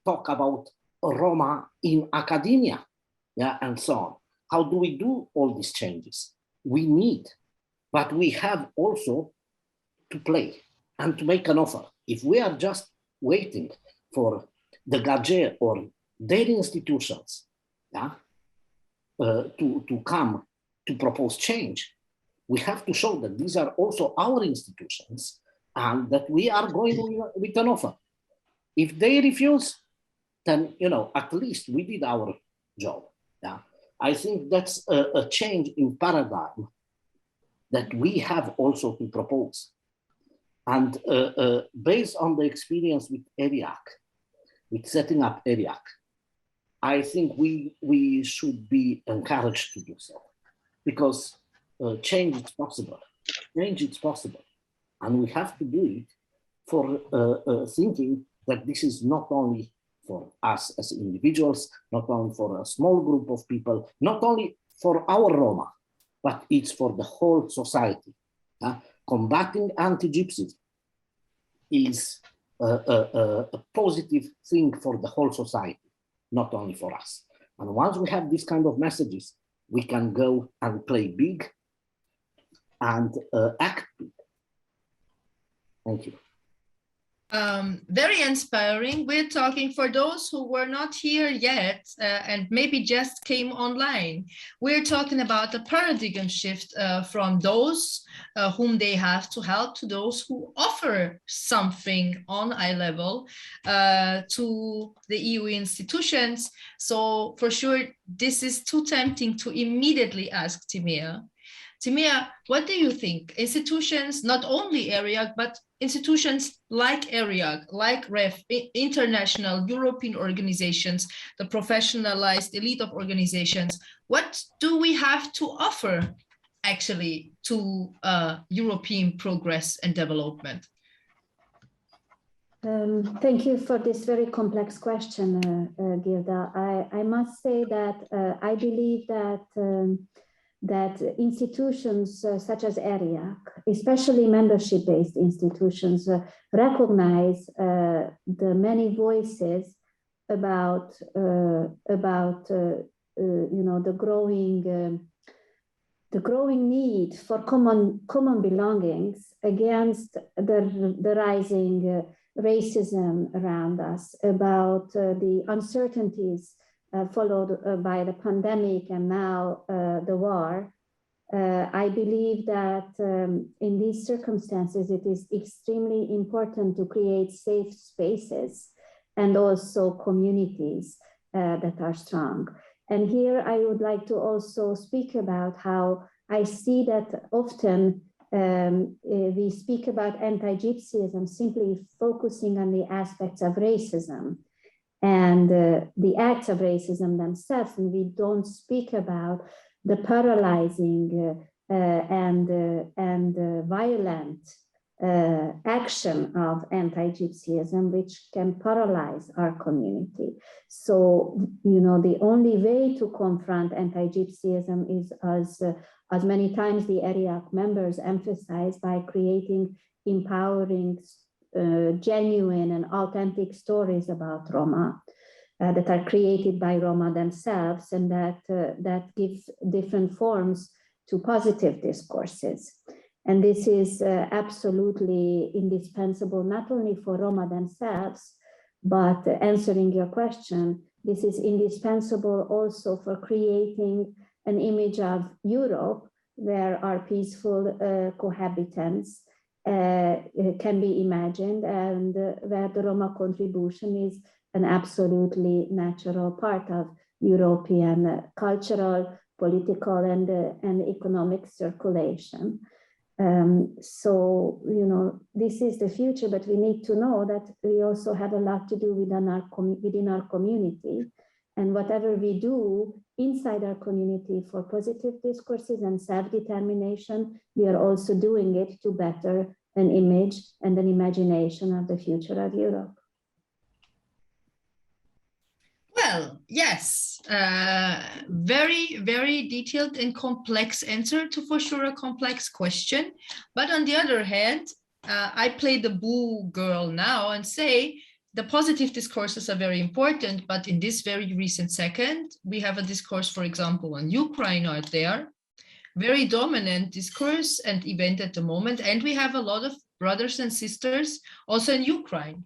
talk about Roma in academia, yeah, and so on. How do we do all these changes? We need, but we have also to play and to make an offer. If we are just waiting for the GAGE or their institutions, yeah, to come to propose change, we have to show that these are also our institutions and that we are going with an offer. If they refuse, then, you know, at least we did our job. Yeah, I think that's a change in paradigm that we have also to propose. And based on the experience with ERIAC, with setting up ERIAC, I think we should be encouraged to do so, because change is possible. Change is possible. And we have to do it for thinking that this is not only for us as individuals, not only for a small group of people, not only for our Roma, but it's for the whole society. Combating anti-Gypsyism is a positive thing for the whole society, not only for us. And once we have these kind of messages, we can go and play big and act big. Thank you. Very inspiring. We're talking for those who were not here yet and maybe just came online. We're talking about the paradigm shift from those whom they have to help to those who offer something on eye level to the EU institutions. So for sure, this is too tempting to immediately ask Timea. Timea, what do you think? Institutions, not only ERIAC, but institutions like ERIAC, like REF, international European organizations, the professionalized elite of organizations, what do we have to offer actually to European progress and development? Thank you for this very complex question, Gilda. I must say that I believe that that institutions such as ERIAC, especially membership-based institutions, recognize the many voices about the growing need for common belongings against the rising racism around us, about the uncertainties followed by the pandemic and now the war. I believe that in these circumstances, it is extremely important to create safe spaces and also communities that are strong. And here I would like to also speak about how I see that often we speak about anti-Gypsyism simply focusing on the aspects of racism and the acts of racism themselves, and we don't speak about the paralyzing and violent action of anti-Gypsyism, which can paralyze our community. So, the only way to confront anti-Gypsyism is, as many times the ERIAC members emphasize, by creating empowering, genuine and authentic stories about Roma that are created by Roma themselves, and that give different forms to positive discourses. And this is absolutely indispensable, not only for Roma themselves, but answering your question, this is indispensable also for creating an image of Europe where our peaceful cohabitants can be imagined, and where the Roma contribution is an absolutely natural part of European cultural, political, and economic circulation. So, this is the future, but we need to know that we also have a lot to do within our community. And whatever we do inside our community for positive discourses and self-determination, we are also doing it to better an image and an imagination of the future of Europe. Well, yes, very, very detailed and complex answer to, for sure, a complex question. But on the other hand, I play the boo girl now and say the positive discourses are very important, but in this very recent second, we have a discourse, for example, on Ukraine out there, very dominant discourse and event at the moment. And we have a lot of brothers and sisters also in Ukraine.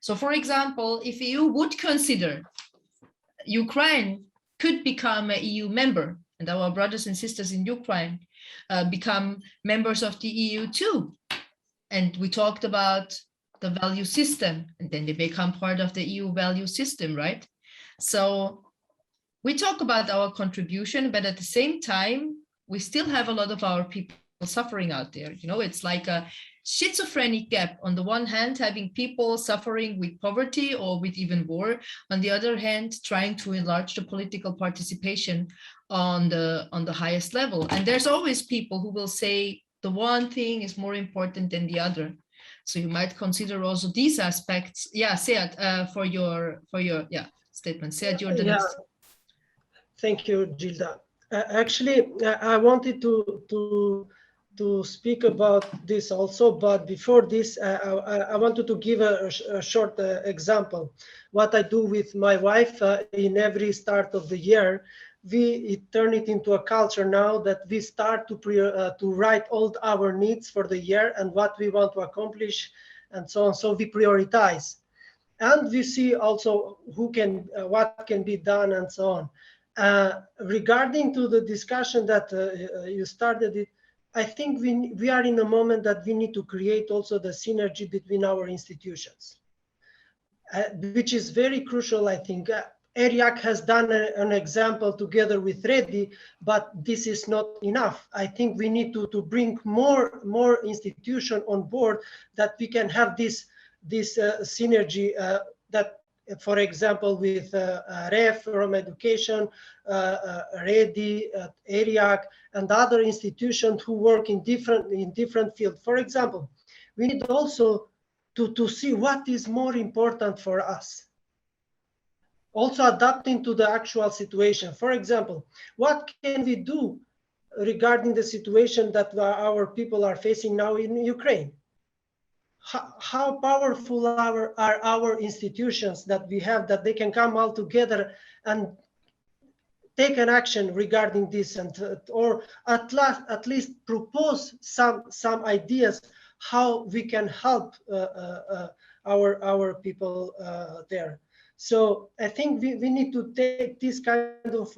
So, for example, if EU would consider Ukraine could become an EU member, and our brothers and sisters in Ukraine become members of the EU too. And we talked about the value system, and then they become part of the EU value system, right? So we talk about our contribution, but at the same time, we still have a lot of our people suffering out there. You know, it's like a schizophrenic gap. On the one hand, having people suffering with poverty or with even war. On the other hand, trying to enlarge the political participation on the highest level. And there's always people who will say the one thing is more important than the other. So you might consider also these aspects. Yeah, Sead, for your statement. Sead, you're the next. Thank you, Gilda. Actually, I wanted to speak about this also, but before this, I wanted to give a short example. What I do with my wife in every start of the year, we turn it into a culture now that we start to write all our needs for the year and what we want to accomplish and so on. So we prioritize, and we see also what can be done and so on. Regarding to the discussion that you started it, I think we are in a moment that we need to create also the synergy between our institutions, which is very crucial, I think. ERIAC has done an example together with REDI, but this is not enough. I think we need to bring more institutions on board that we can have this synergy that, for example, with REF, Roma Education, REDI, ERIAC, and other institutions who work in different fields. For example, we need also to see what is more important for us. Also adapting to the actual situation. For example, what can we do regarding the situation that our people are facing now in Ukraine? How powerful are our institutions that we have, that they can come all together and take an action regarding this, and or at least propose some ideas how we can help our people there. So I think we need to take this kind of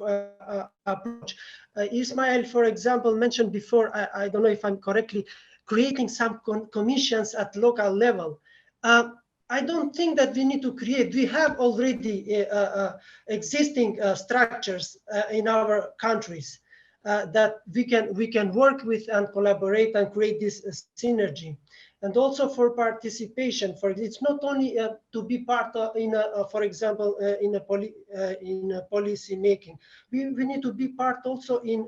approach. Ismail, for example, mentioned before, I don't know if I'm correctly, creating some commissions at local level. I don't think that we need to create. We have already existing structures in our countries that we can work with and collaborate and create this synergy. And also for participation, it's not only to be part of, for example, in policy making. We need to be part also in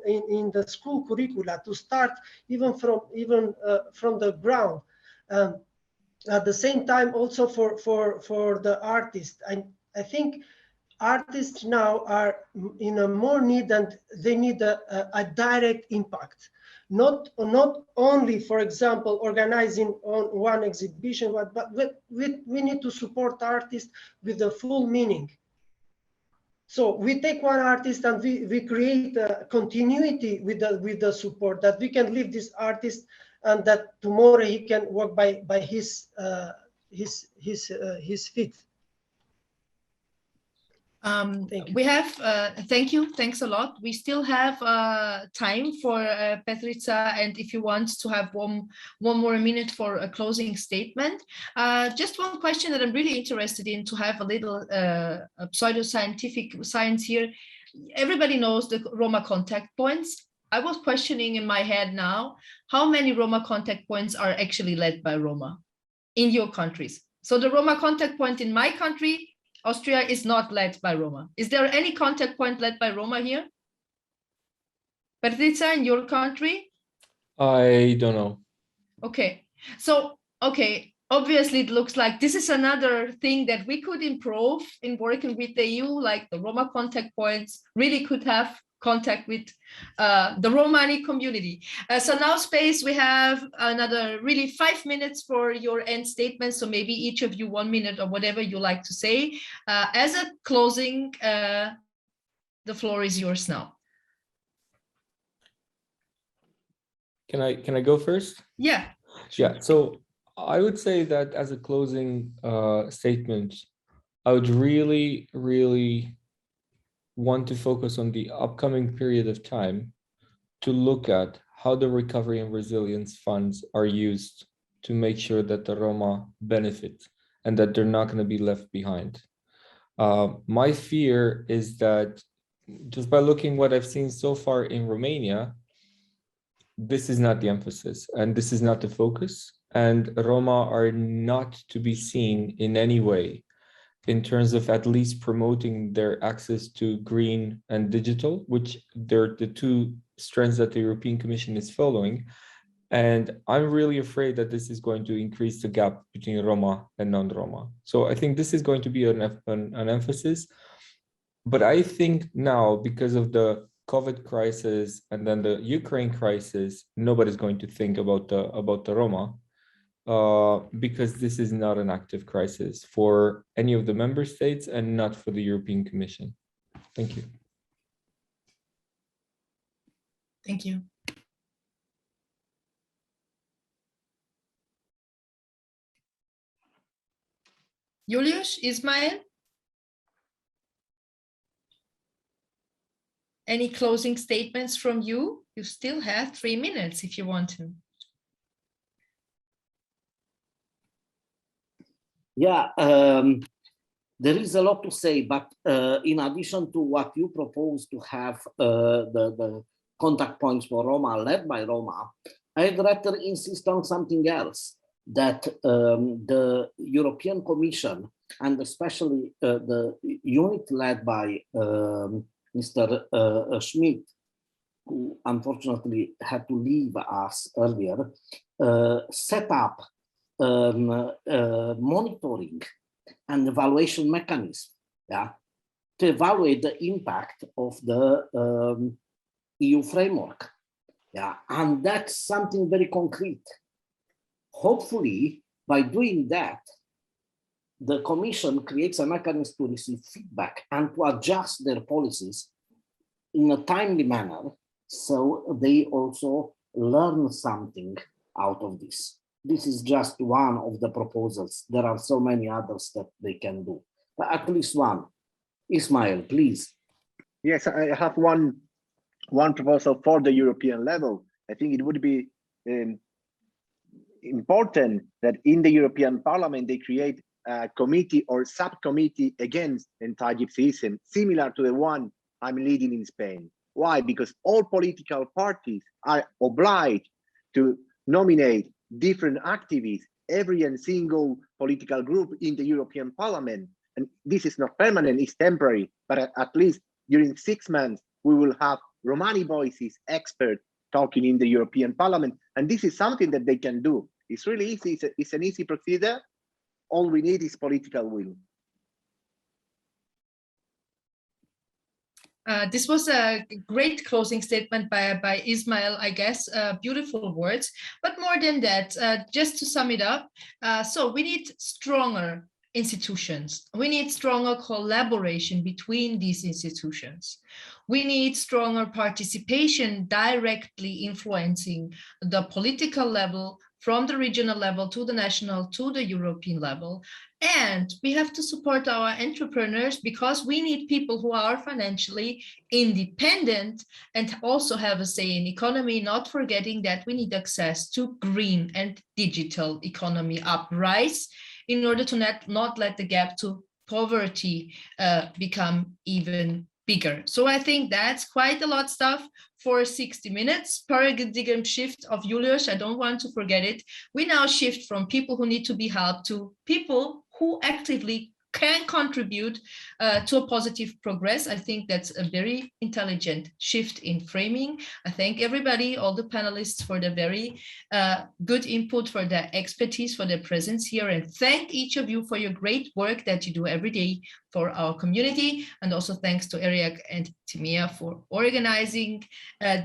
the school curricula, to start even from the ground. At the same time, also for the artists, I think artists now are in a more need, and they need a direct impact. Not only, for example, organizing on one exhibition, but we need to support artists with the full meaning. So we take one artist and we create a continuity with the support, that we can leave this artist and that tomorrow he can work by his feet. We have, thanks a lot. We still have time for Petrica, and if you want to have one more minute for a closing statement. Just one question that I'm really interested in, to have a little pseudoscientific science here. Everybody knows the Roma contact points. I was questioning in my head now, how many Roma contact points are actually led by Roma in your countries? So the Roma contact point in my country, Austria, is not led by Roma. Is there any contact point led by Roma here? Petrica, in your country? I don't know. Okay, so, okay, obviously it looks like this is another thing that we could improve in working with the EU, like the Roma contact points really could have contact with the Romani community. So now, Space, we have another really 5 minutes for your end statement. So maybe each of you 1 minute or whatever you like to say. As a closing, the floor is yours now. Can I go first? Yeah. Yeah, so I would say that as a closing statement, I would really want to focus on the upcoming period of time to look at how the recovery and resilience funds are used to make sure that the Roma benefit and that they're not going to be left behind. My fear is that just by looking what I've seen so far in Romania, this is not the emphasis and this is not the focus. And Roma are not to be seen in any way in terms of at least promoting their access to green and digital, which they're the two strands that the European Commission is following. And I'm really afraid that this is going to increase the gap between Roma and non-Roma. So I think this is going to be an emphasis. But I think now, because of the COVID crisis and then the Ukraine crisis, nobody's going to think about the Roma. Because this is not an active crisis for any of the member states and not for the European Commission. Thank you. Thank you. Julius, Ismail? Any closing statements from you? You still have 3 minutes if you want to. Yeah, there is a lot to say, but in addition to what you propose to have the contact points for Roma led by Roma, I'd rather insist on something else, that the European Commission and especially the unit led by Mr. Schmidt, who unfortunately had to leave us earlier, set up monitoring and evaluation mechanism, yeah, to evaluate the impact of the EU framework, yeah, and that's something very concrete. Hopefully, by doing that, the Commission creates a mechanism to receive feedback and to adjust their policies in a timely manner, so they also learn something out of this. This is just one of the proposals. There are so many others that they can do, but at least one. Ismail, please. Yes, I have one proposal for the European level. I think it would be important that in the European Parliament they create a committee or subcommittee against anti-Gypsyism, similar to the one I'm leading in Spain. Why? Because all political parties are obliged to nominate different activists, every and single political group in the European Parliament. And this is not permanent, it's temporary, but at least during 6 months, we will have Romani voices, experts talking in the European Parliament. And this is something that they can do. It's really easy, it's an easy procedure. All we need is political will. This was a great closing statement by Ismail, I guess, beautiful words. But more than that, just to sum it up, so we need stronger institutions. We need stronger collaboration between these institutions. We need stronger participation directly influencing the political level, from the regional level to the national to the European level. And we have to support our entrepreneurs, because we need people who are financially independent and also have a say in economy, not forgetting that we need access to green and digital economy uprise in order to not let the gap to poverty become even bigger. So I think that's quite a lot of stuff for 60 minutes. Paradigm shift of Julius, I don't want to forget it. We now shift from people who need to be helped to people who actively can contribute to a positive progress. I think that's a very intelligent shift in framing. I thank everybody, all the panelists, for the very good input, for their expertise, for their presence here, and thank each of you for your great work that you do every day for our community. And also thanks to ERIAC and Timea for organizing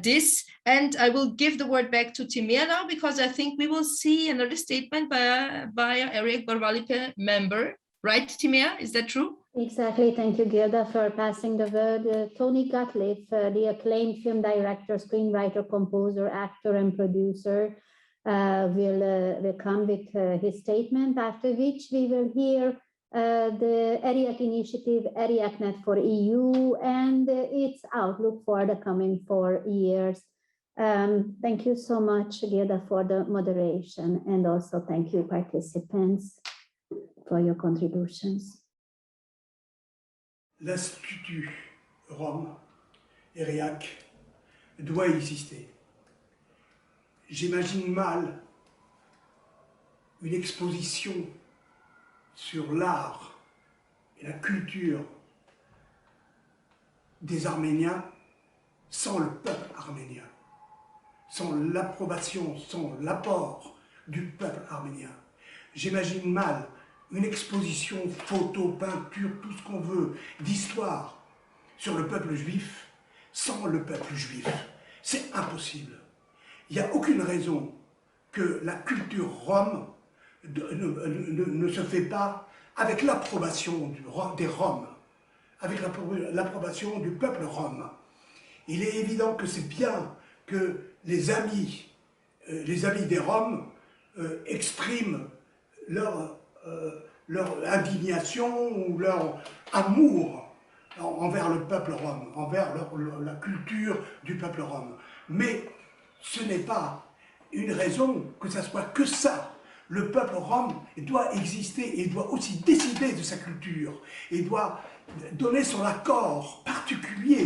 this. And I will give the word back to Timea now, because I think we will see another statement by ERIAC Barvalipe member. Right, Timea, is that true? Exactly. Thank you, Gilda, for passing the word. Tony Gottlieb, the acclaimed film director, screenwriter, composer, actor, and producer, will come with his statement, after which we will hear the ERIAC initiative, ERIACNET4EU, and its outlook for the coming 4 years. Thank you so much, Gilda, for the moderation, and also thank you, participants, for your contributions. L'Institut Rome, ERIAC, doit exister. J'imagine mal une exposition sur l'art et la culture des Arméniens sans le peuple arménien, sans l'approbation, sans l'apport du peuple arménien. J'imagine mal une exposition, photo, peinture, tout ce qu'on veut, d'histoire sur le peuple juif sans le peuple juif. C'est impossible. Il n'y a aucune raison que la culture rome ne se fait pas avec l'approbation des Roms, avec l'approbation du peuple rome. Il est évident que c'est bien que les amis des Roms expriment leur indignation ou leur amour envers le peuple rome, envers la culture du peuple rome. Mais ce n'est pas une raison que ça soit que ça. Le peuple rome doit exister et doit aussi décider de sa culture et doit donner son accord particulier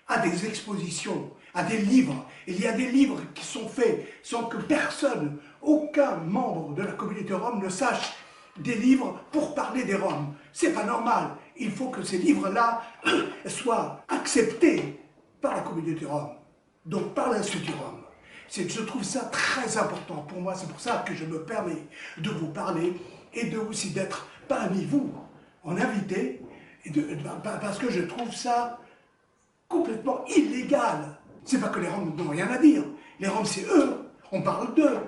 à des expositions, à des livres. Il y a des livres qui sont faits sans que personne, aucun membre de la communauté rome ne sache des livres pour parler des Roms. C'est pas normal. Il faut que ces livres-là soient acceptés par la communauté rome, donc par l'Institut Rome. Je trouve ça très important pour moi, c'est pour ça que je me permets de vous parler et de aussi d'être parmi vous en invité, parce que je trouve ça complètement illégal. C'est pas que les Roms n'ont rien à dire, les Roms c'est eux, on parle d'eux.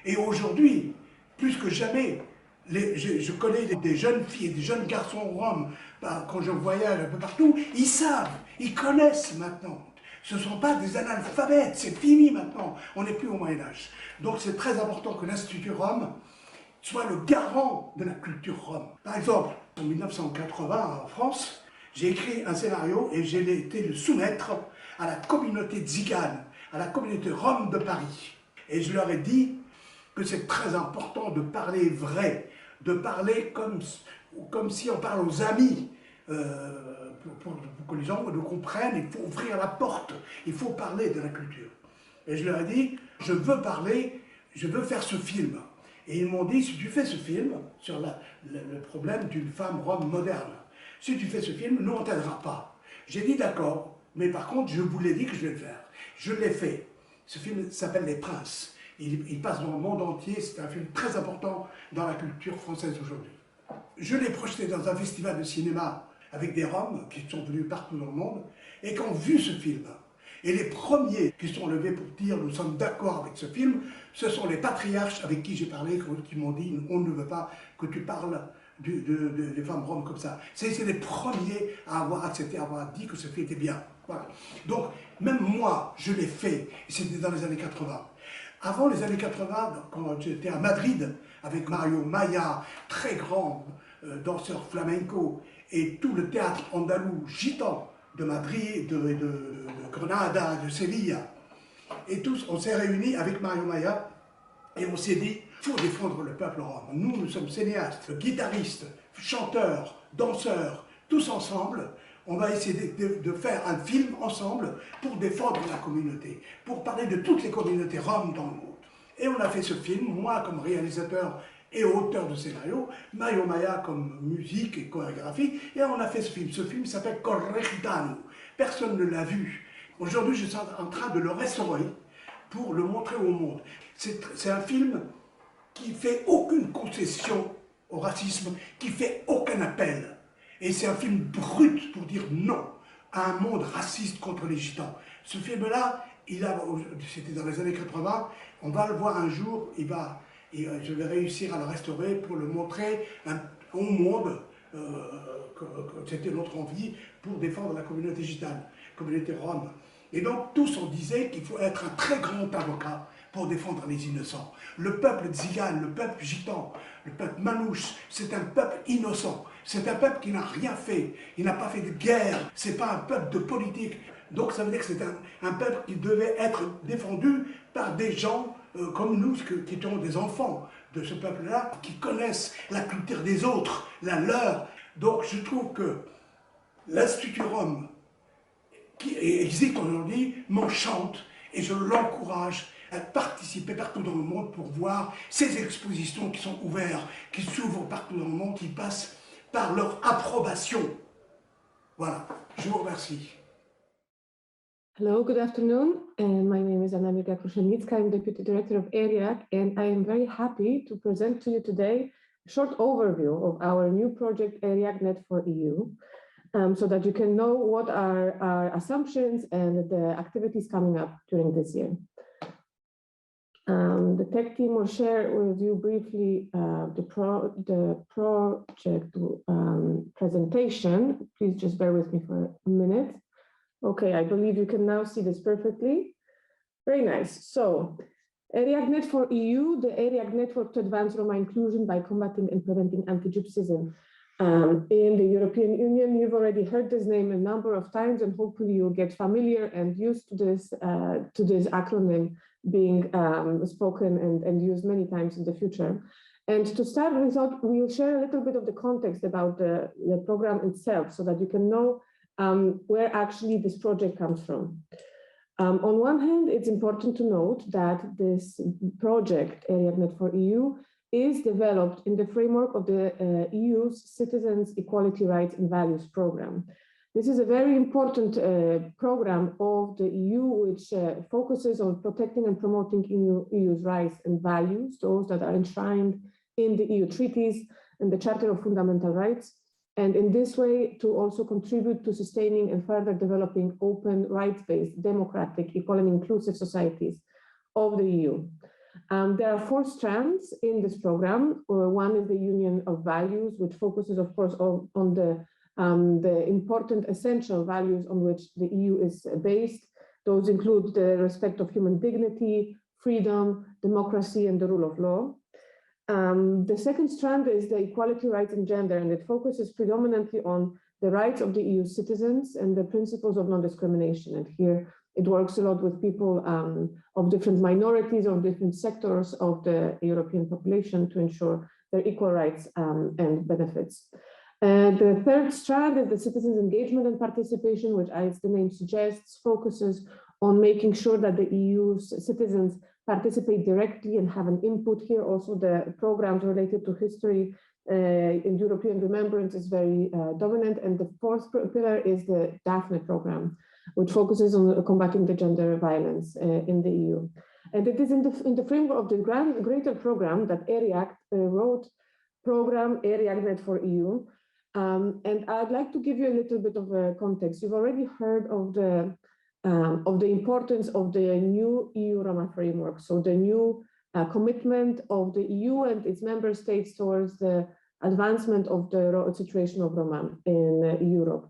Et aujourd'hui, plus que jamais, je connais des jeunes filles et des jeunes garçons roms, quand je voyage un peu partout, ils savent, ils connaissent maintenant. Ce ne sont pas des analphabètes, c'est fini maintenant, on n'est plus au Moyen-Âge. Donc c'est très important que l'Institut Rome soit le garant de la culture rome. Par exemple, en 1980 en France, j'ai écrit un scénario et j'ai été le soumettre à la communauté tzigane, à la communauté rome de Paris. Et je leur ai dit que c'est très important de parler vrai, de parler comme si on parle aux amis, pour que les gens nous comprennent. Il faut ouvrir la porte, il faut parler de la culture. Et je leur ai dit, je veux parler, je veux faire ce film. Et ils m'ont dit, si tu fais ce film sur le problème d'une femme rome moderne, si tu fais ce film, nous on ne t'aidera pas. J'ai dit d'accord, mais par contre je vous l'ai dit que je vais le faire. Je l'ai fait. Ce film s'appelle Les Princes. Il passe dans le monde entier, c'est un film très important dans la culture française aujourd'hui. Je l'ai projeté dans un festival de cinéma avec des Roms qui sont venus partout dans le monde et qui ont vu ce film. Et les premiers qui sont levés pour dire nous sommes d'accord avec ce film, ce sont les patriarches avec qui j'ai parlé, qui m'ont dit on ne veut pas que tu parles des femmes roms comme ça. C'est les premiers à avoir accepté, à avoir dit que ce film était bien. Voilà. Donc même moi, je l'ai fait, et c'était dans les années 80. Avant les années 80, quand j'étais à Madrid, avec Mario Maya, très grand danseur flamenco, et tout le théâtre andalou gitan de Madrid, de Grenada, de Séville. Et tous, on s'est réunis avec Mario Maya et on s'est dit, il faut défendre le peuple rome. Nous sommes cinéastes, guitaristes, chanteurs, danseurs, tous ensemble. On va essayer de faire un film ensemble pour défendre la communauté, pour parler de toutes les communautés roms dans le monde. Et on a fait ce film, moi comme réalisateur et auteur de scénario, Mario Maya comme musique et chorégraphie, et on a fait ce film. Ce film s'appelle Corregidano. Personne ne l'a vu. Aujourd'hui, je suis en train de le restaurer pour le montrer au monde. C'est un film qui fait aucune concession au racisme, qui fait aucun appel. Et c'est un film brut pour dire non à un monde raciste contre les gitans. Ce film-là, c'était dans les années 80, on va le voir un jour, je vais réussir à le restaurer pour le montrer au monde, que c'était notre envie pour défendre la communauté gitane, communauté rome. Et donc tous on disait qu'il faut être un très grand avocat pour défendre les innocents. Le peuple tzigane, le peuple gitan, le peuple manouche, c'est un peuple innocent. C'est un peuple qui n'a rien fait, il n'a pas fait de guerre, c'est pas un peuple de politique. Donc ça veut dire que c'est un peuple qui devait être défendu par des gens comme nous, qui étions des enfants de ce peuple-là, qui connaissent la culture des autres, la leur. Donc je trouve que l'Institut Rome, qui existe aujourd'hui, m'enchante et je l'encourage participer partout dans le monde pour voir ces expositions qui sont ouvertes, qui s'ouvrent partout dans le monde, qui passent par leur approbation. Voilà, je vous remercie. Hello, good afternoon. My name is Anna-Mirka Krushenitska. I'm Deputy Director of ERIAC, and I am very happy to present to you today a short overview of our new project, ERIACNET4EU, so that you can know what are our assumptions and the activities coming up during this year. The tech team will share with you briefly the project presentation. Please just bear with me for a minute. Okay, I believe you can now see this perfectly. Very nice. So, ERIACNET4EU, the ERIAC network to advance Roma inclusion by combating and preventing anti-Gypsyism in the European Union. You've already heard this name a number of times, and hopefully you'll get familiar and used to this acronym being spoken and used many times in the future. And to start with, we'll share a little bit of the context about the program itself so that you can know where actually this project comes from. On one hand, it's important to note that this project, ERIACNET4EU, is developed in the framework of the EU's Citizens, Equality, Rights and Values program. This is a very important program of the EU, which focuses on protecting and promoting EU's rights and values, those that are enshrined in the EU treaties and the Charter of Fundamental Rights, and in this way to also contribute to sustaining and further developing open, rights-based, democratic, equal and inclusive societies of the EU. There are 4 strands in this program. One is the Union of Values, which focuses, of course, on the important essential values on which the EU is based. Those include the respect of human dignity, freedom, democracy, and the rule of law. The second strand is the equality, rights, and gender, and it focuses predominantly on the rights of the EU citizens and the principles of non-discrimination. And here it works a lot with people of different minorities or different sectors of the European population to ensure their equal rights and benefits. The third strand is the citizens' engagement and participation, which, as the name suggests, focuses on making sure that the EU's citizens participate directly and have an input here. Also, the programs related to history in European remembrance is very dominant. And the fourth pillar is the Daphne program, which focuses on combating the gender violence in the EU. And it is in the framework of the greater program that ERIAC wrote program ERIACNET4EU. And I'd like to give you a little bit of a context. You've already heard of the importance of the new EU Roma framework. So the new commitment of the EU and its member states towards the advancement of the situation of Roma in Europe.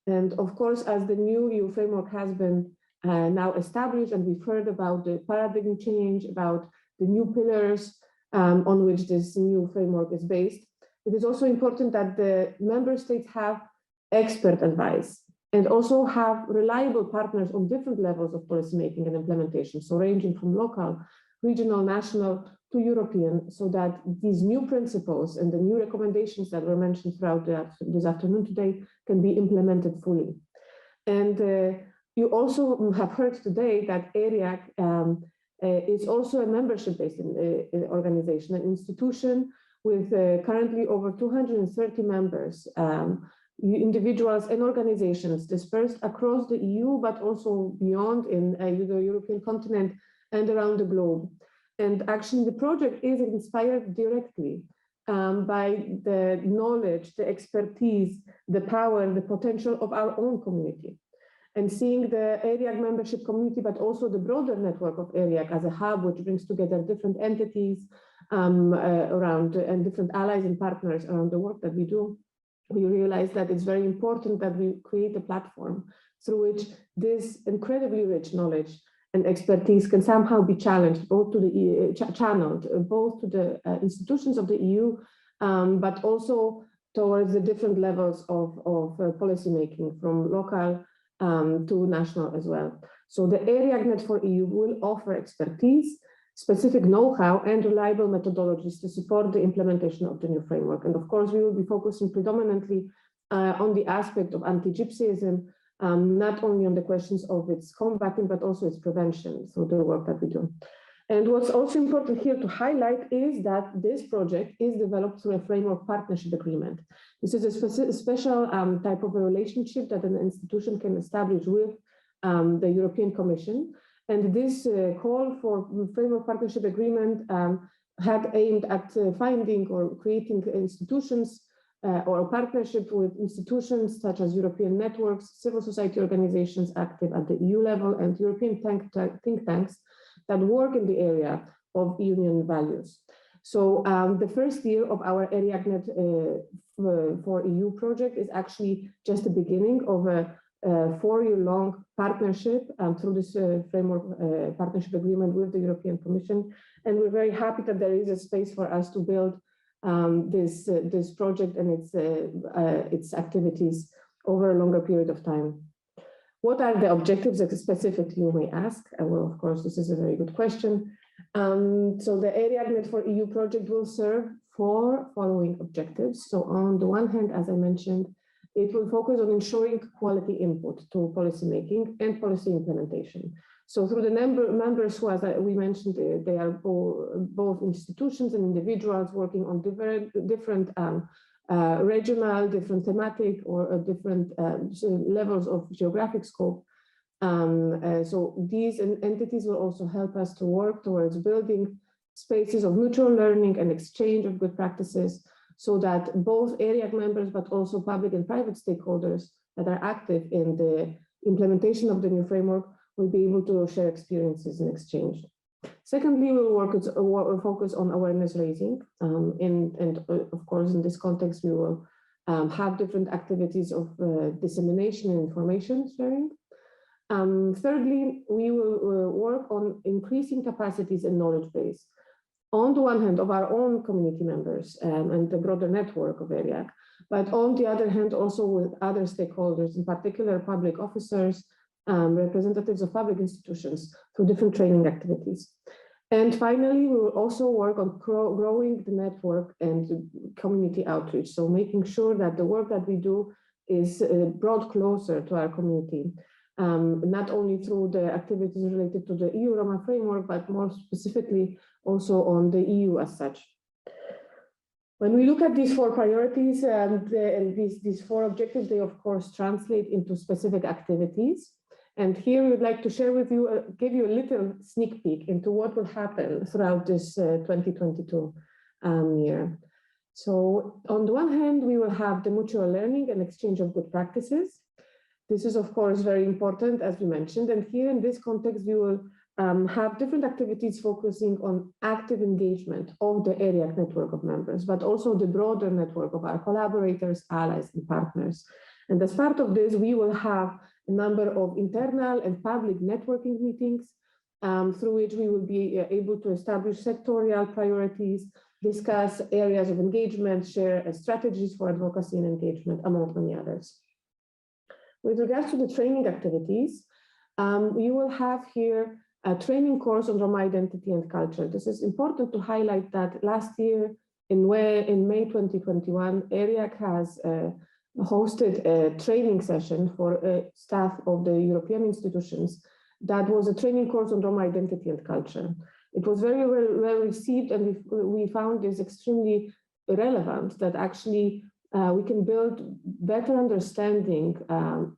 And of course, as the new EU framework has been now established, and we've heard about the paradigm change, about the new pillars on which this new framework is based, it is also important that the member states have expert advice and also have reliable partners on different levels of policymaking and implementation, so ranging from local, regional, national to European, so that these new principles and the new recommendations that were mentioned throughout this afternoon today can be implemented fully. And you also have heard today that ERIAC is also a membership-based organization, an institution with currently over 230 members, individuals and organizations dispersed across the EU, but also beyond in the European continent and around the globe. And actually the project is inspired directly by the knowledge, the expertise, the power, the potential of our own community. And seeing the ERIAC membership community, but also the broader network of ERIAC as a hub, which brings together different entities around and different allies and partners around the work that we do, we realize that it's very important that we create a platform through which this incredibly rich knowledge and expertise can somehow be challenged, both to the channeled, both to the institutions of the EU, but also towards the different levels of policymaking, from local to national as well. So the ERIACNET4EU will offer expertise, specific know-how and reliable methodologies to support the implementation of the new framework. And of course, we will be focusing predominantly on the aspect of anti-Gypsyism, not only on the questions of its combating, but also its prevention through the work that we do. And what's also important here to highlight is that this project is developed through a framework partnership agreement. This is a special type of a relationship that an institution can establish with the European Commission. And this call for framework partnership agreement had aimed at finding or creating institutions or a partnership with institutions such as European networks, civil society organizations active at the EU level, and European think tanks that work in the area of union values. So the first year of our ERIACNET4EU project is actually just the beginning of a 4-year-long partnership through this framework partnership agreement with the European Commission. And we're very happy that there is a space for us to build this project and its activities over a longer period of time. What are the objectives specifically, you may ask? Well, of course, this is a very good question. So the ERIACNET4EU project will serve 4 following objectives. So on the one hand, as I mentioned, it will focus on ensuring quality input to policymaking and policy implementation. So through the members who, as we mentioned, they are both institutions and individuals working on different regional, different thematic, or different levels of geographic scope. So these entities will also help us to work towards building spaces of mutual learning and exchange of good practices, so that both ERIAC members, but also public and private stakeholders that are active in the implementation of the new framework will be able to share experiences and exchange. Secondly, we'll focus on awareness raising. And of course, in this context, we will have different activities of dissemination and information sharing. Thirdly, we will work on increasing capacities and knowledge base. On the one hand, of our own community members and the broader network of ERIAC, but on the other hand, also with other stakeholders, in particular public officers, representatives of public institutions through different training activities. And finally, we will also work on growing the network and community outreach. So making sure that the work that we do is brought closer to our community, not only through the activities related to the EU Roma framework, but more specifically also on the EU as such. When we look at these 4 priorities and these 4 objectives, they of course translate into specific activities. And here we would like to share with you, give you a little sneak peek into what will happen throughout this 2022 year. So on the one hand, we will have the mutual learning and exchange of good practices. This is of course very important, as we mentioned. And here in this context, we will have different activities focusing on active engagement of the ERIAC network of members, but also the broader network of our collaborators, allies, and partners. And as part of this, we will have a number of internal and public networking meetings through which we will be able to establish sectorial priorities, discuss areas of engagement, share strategies for advocacy and engagement, among many others. With regards to the training activities, we will have here a training course on Roma identity and culture. This is important to highlight that last year, in May 2021, ERIAC has hosted a training session for staff of the European institutions that was a training course on Roma identity and culture. It was very well received, and we found this extremely relevant, that actually we can build better understanding,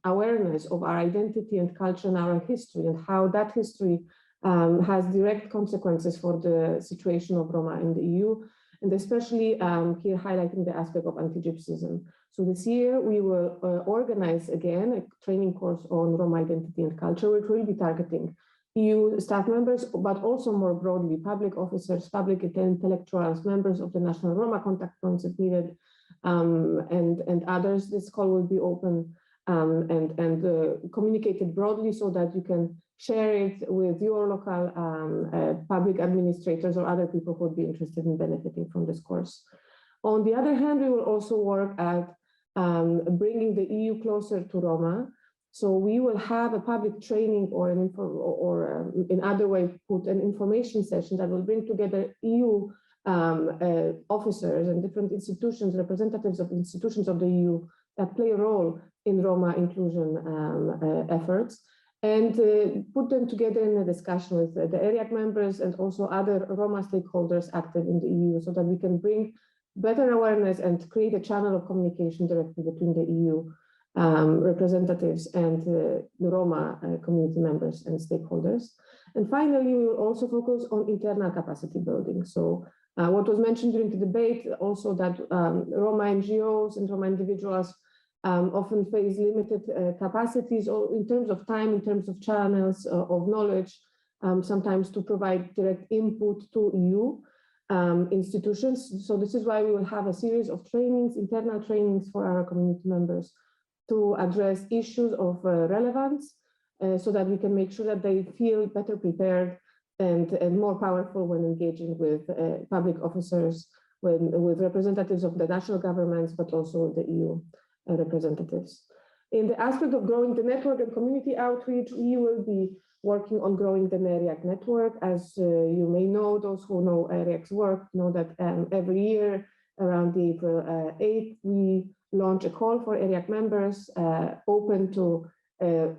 awareness of our identity and culture and our history, and how that history has direct consequences for the situation of Roma in the EU, and especially here highlighting the aspect of anti-Gypsyism. So this year we will organize again a training course on Roma identity and culture, which will be targeting EU staff members, but also more broadly public officers, public intellectuals, members of the national Roma contact points if needed, and others. This call will be open and communicated broadly so that you can share it with your local public administrators or other people who would be interested in benefiting from this course. On the other hand, we will also work at bringing the EU closer to Roma. So we will have a public training or in other way put an information session that will bring together EU officers and different institutions, representatives of institutions of the EU that play a role in Roma inclusion efforts, and put them together in a discussion with the ERIAC members and also other Roma stakeholders active in the EU, so that we can bring better awareness and create a channel of communication directly between the EU representatives and the Roma community members and stakeholders. And finally, we will also focus on internal capacity building. So what was mentioned during the debate also that Roma NGOs and Roma individuals often face limited capacities or in terms of time, in terms of channels of knowledge, sometimes to provide direct input to EU institutions. So this is why we will have a series of trainings, internal trainings for our community members to address issues of relevance so that we can make sure that they feel better prepared and more powerful when engaging with public officers, with representatives of the national governments, but also the EU representatives. In the aspect of growing the network and community outreach, we will be working on growing the ERIAC network. As you may know, those who know ERIAC's work know that every year around April 8th, we launch a call for ERIAC members open to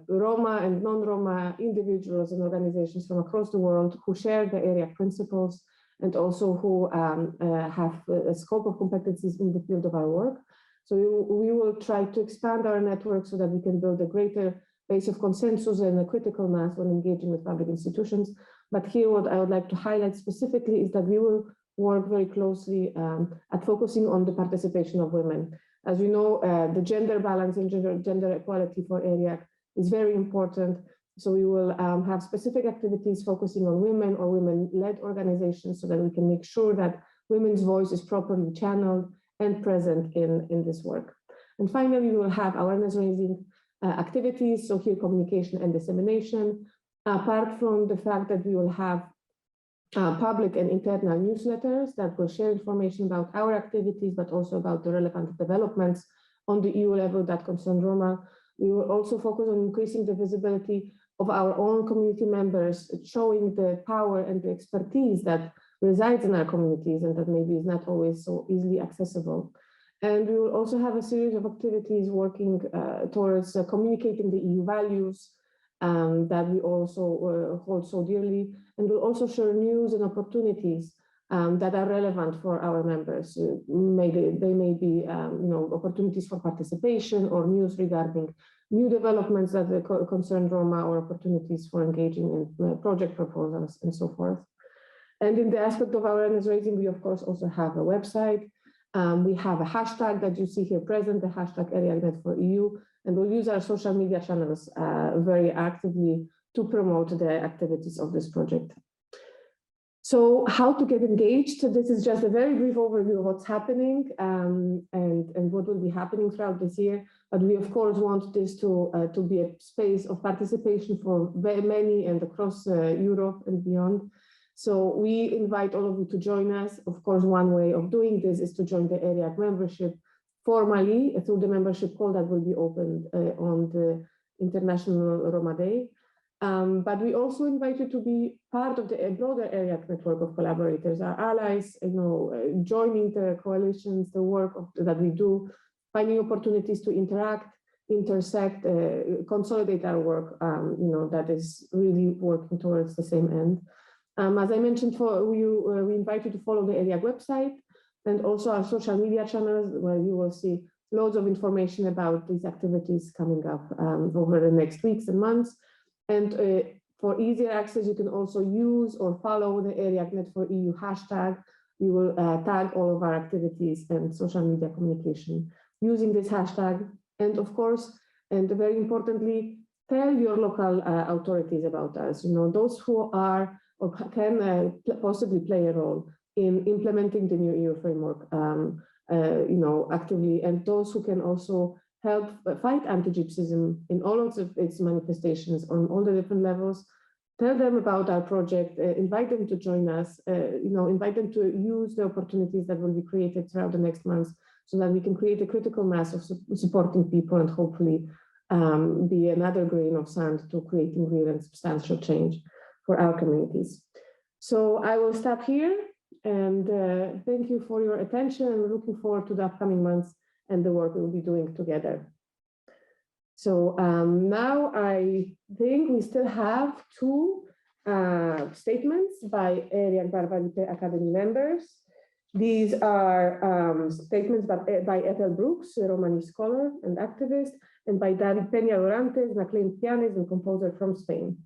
Roma and non-Roma individuals and organizations from across the world who share the ERIAC principles and also who have a scope of competencies in the field of our work. So we will try to expand our network so that we can build a greater base of consensus and a critical mass when engaging with public institutions. But here what I would like to highlight specifically is that we will work very closely at focusing on the participation of women. As you know, the gender balance and gender equality for ERIAC is very important. So we will have specific activities focusing on women or women-led organizations so that we can make sure that women's voice is properly channeled and present in this work. And finally, we will have awareness raising activities, so here communication and dissemination, apart from the fact that we will have public and internal newsletters that will share information about our activities, but also about the relevant developments on the EU level that concern Roma. We will also focus on increasing the visibility of our own community members, showing the power and the expertise that resides in our communities and that maybe is not always so easily accessible. And we will also have a series of activities working towards communicating the EU values that we also hold so dearly. And we'll also share news and opportunities that are relevant for our members. They may be opportunities for participation or news regarding new developments that concern Roma or opportunities for engaging in project proposals and so forth. And in the aspect of awareness raising, we of course also have a website. We have a hashtag that you see here present, the hashtag ERIACNET4EU, and we'll use our social media channels very actively to promote the activities of this project. So how to get engaged? So this is just a very brief overview of what's happening and what will be happening throughout this year. But we of course want this to be a space of participation for very many and across Europe and beyond. So we invite all of you to join us. Of course, one way of doing this is to join the ERIAC membership formally through the membership call that will be opened on the International Roma Day. But we also invite you to be part of the broader ERIAC network of collaborators, our allies, joining the coalitions, the work that we do, finding opportunities to interact, intersect, consolidate our work, that is really working towards the same end. As I mentioned, we invite you to follow the ERIAC website and also our social media channels, where you will see loads of information about these activities coming up over the next weeks and months. And for easier access, you can also use or follow the ERIACNET4EU hashtag. You will tag all of our activities and social media communication using this hashtag. And of course, and very importantly, tell your local authorities about us. Those who are or can possibly play a role in implementing the new EU framework, actively, and those who can also help fight anti-Gypsyism in all of its manifestations on all the different levels. Tell them about our project, invite them to join us, invite them to use the opportunities that will be created throughout the next months so that we can create a critical mass of supporting people and hopefully be another grain of sand to creating real and substantial change for our communities. So I will stop here and thank you for your attention, and we're looking forward to the upcoming months and the work we'll be doing together. So now I think we still have two statements by ERIAC Barbary Academy members. These are statements by Ethel Brooks, a Romani scholar and activist, and by David Peña Dorantes, an acclaimed pianist and composer from Spain.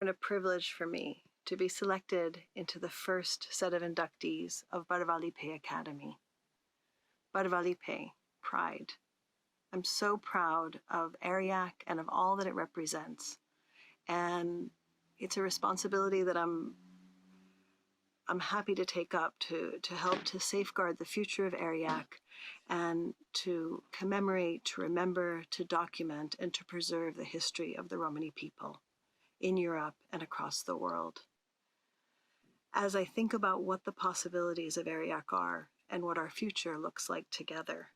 A privilege for me to be selected into the first set of inductees of Barbary Academy. Barbary, pride. I'm so proud of ERIAC and of all that it represents. And it's a responsibility that I'm happy to take up to help to safeguard the future of ERIAC and to commemorate, to remember, to document, and to preserve the history of the Romani people in Europe and across the world. As I think about what the possibilities of ERIAC are and what our future looks like together,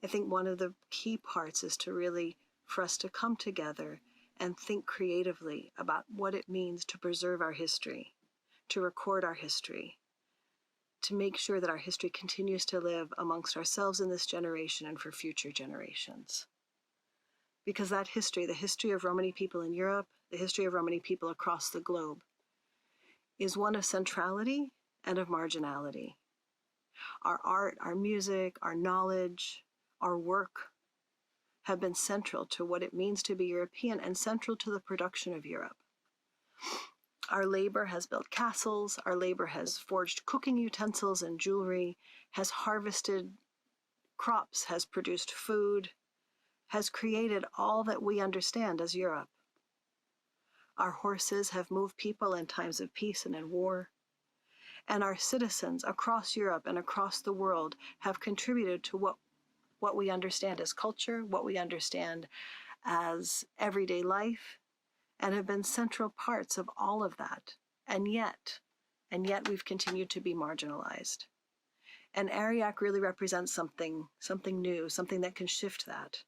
I think one of the key parts is to really, for us to come together and think creatively about what it means to preserve our history, to record our history, to make sure that our history continues to live amongst ourselves in this generation and for future generations. Because that history, the history of Romani people in Europe, the history of Romani people across the globe, is one of centrality and of marginality. Our art, our music, our knowledge, our work have been central to what it means to be European and central to the production of Europe. Our labor has built castles, our labor has forged cooking utensils and jewelry, has harvested crops, has produced food, has created all that we understand as Europe. Our horses have moved people in times of peace and in war. And our citizens across Europe and across the world have contributed to what we understand as culture, what we understand as everyday life, and have been central parts of all of that. And yet we've continued to be marginalized. And ERIAC really represents something new, something that can shift that,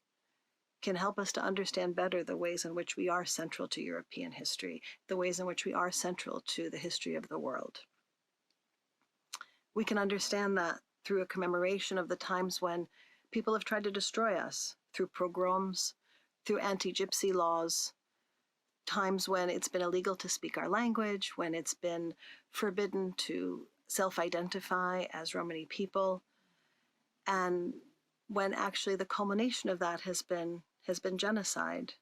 can help us to understand better the ways in which we are central to European history, the ways in which we are central to the history of the world. We can understand that through a commemoration of the times when people have tried to destroy us, through pogroms, through anti-gypsy laws, times when it's been illegal to speak our language, when it's been forbidden to self-identify as Romani people, and when actually the culmination of that has been genocide.